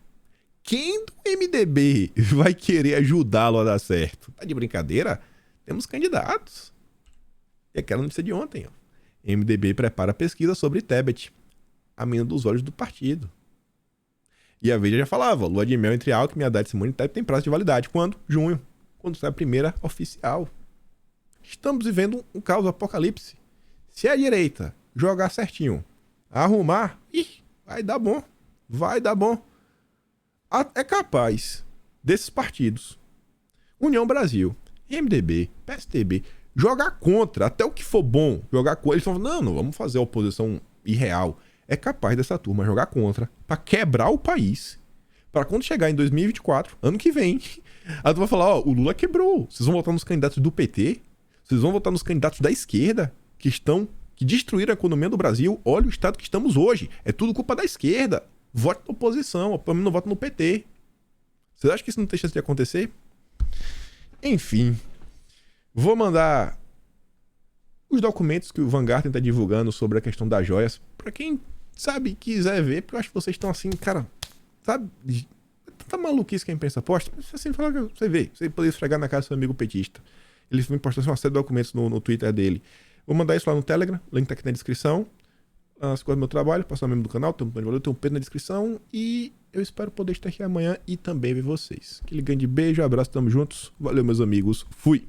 Quem do MDB vai querer ajudá-lo a dar certo? Tá de brincadeira? Temos candidatos. E aquela notícia de ontem, ó. MDB prepara pesquisa sobre Tebet, a menina dos olhos do partido. E a Veja já falava: lua de mel entre Alckmin, Haddad, Simone e Tebet tem prazo de validade. Quando? Junho. Quando sai a primeira oficial. Estamos vivendo um caos, apocalipse. Se a direita jogar certinho, arrumar, vai dar bom. Vai dar bom. É capaz desses partidos, União Brasil, MDB, PSDB, jogar contra, até o que for bom, jogar contra. Eles falam: não vamos fazer a oposição irreal. É capaz dessa turma jogar contra pra quebrar o país. Pra quando chegar em 2024, ano que vem, a turma vai falar: o Lula quebrou. Vocês vão votar nos candidatos do PT? Vocês vão votar nos candidatos da esquerda que destruíram a economia do Brasil? Olha o estado que estamos hoje. É tudo culpa da esquerda. Vote na oposição, pelo menos não vote no PT. Vocês acham que isso não tem chance de acontecer? Enfim, vou mandar os documentos que o Vanguard está divulgando sobre a questão das joias para quem, sabe, quiser ver, porque eu acho que vocês estão assim, cara, sabe, tanta maluquice que a imprensa posta. Assim, você vê, você poderia esfregar na cara do seu amigo petista. Ele me postou uma série de documentos no Twitter dele. Vou mandar isso lá no Telegram, o link tá aqui na descrição. As coisas do meu trabalho, passar o membro do canal, tem um plano de valor, tem um Pedro na descrição. E eu espero poder estar aqui amanhã e também ver vocês. Aquele grande beijo, abraço, tamo juntos. Valeu, meus amigos. Fui!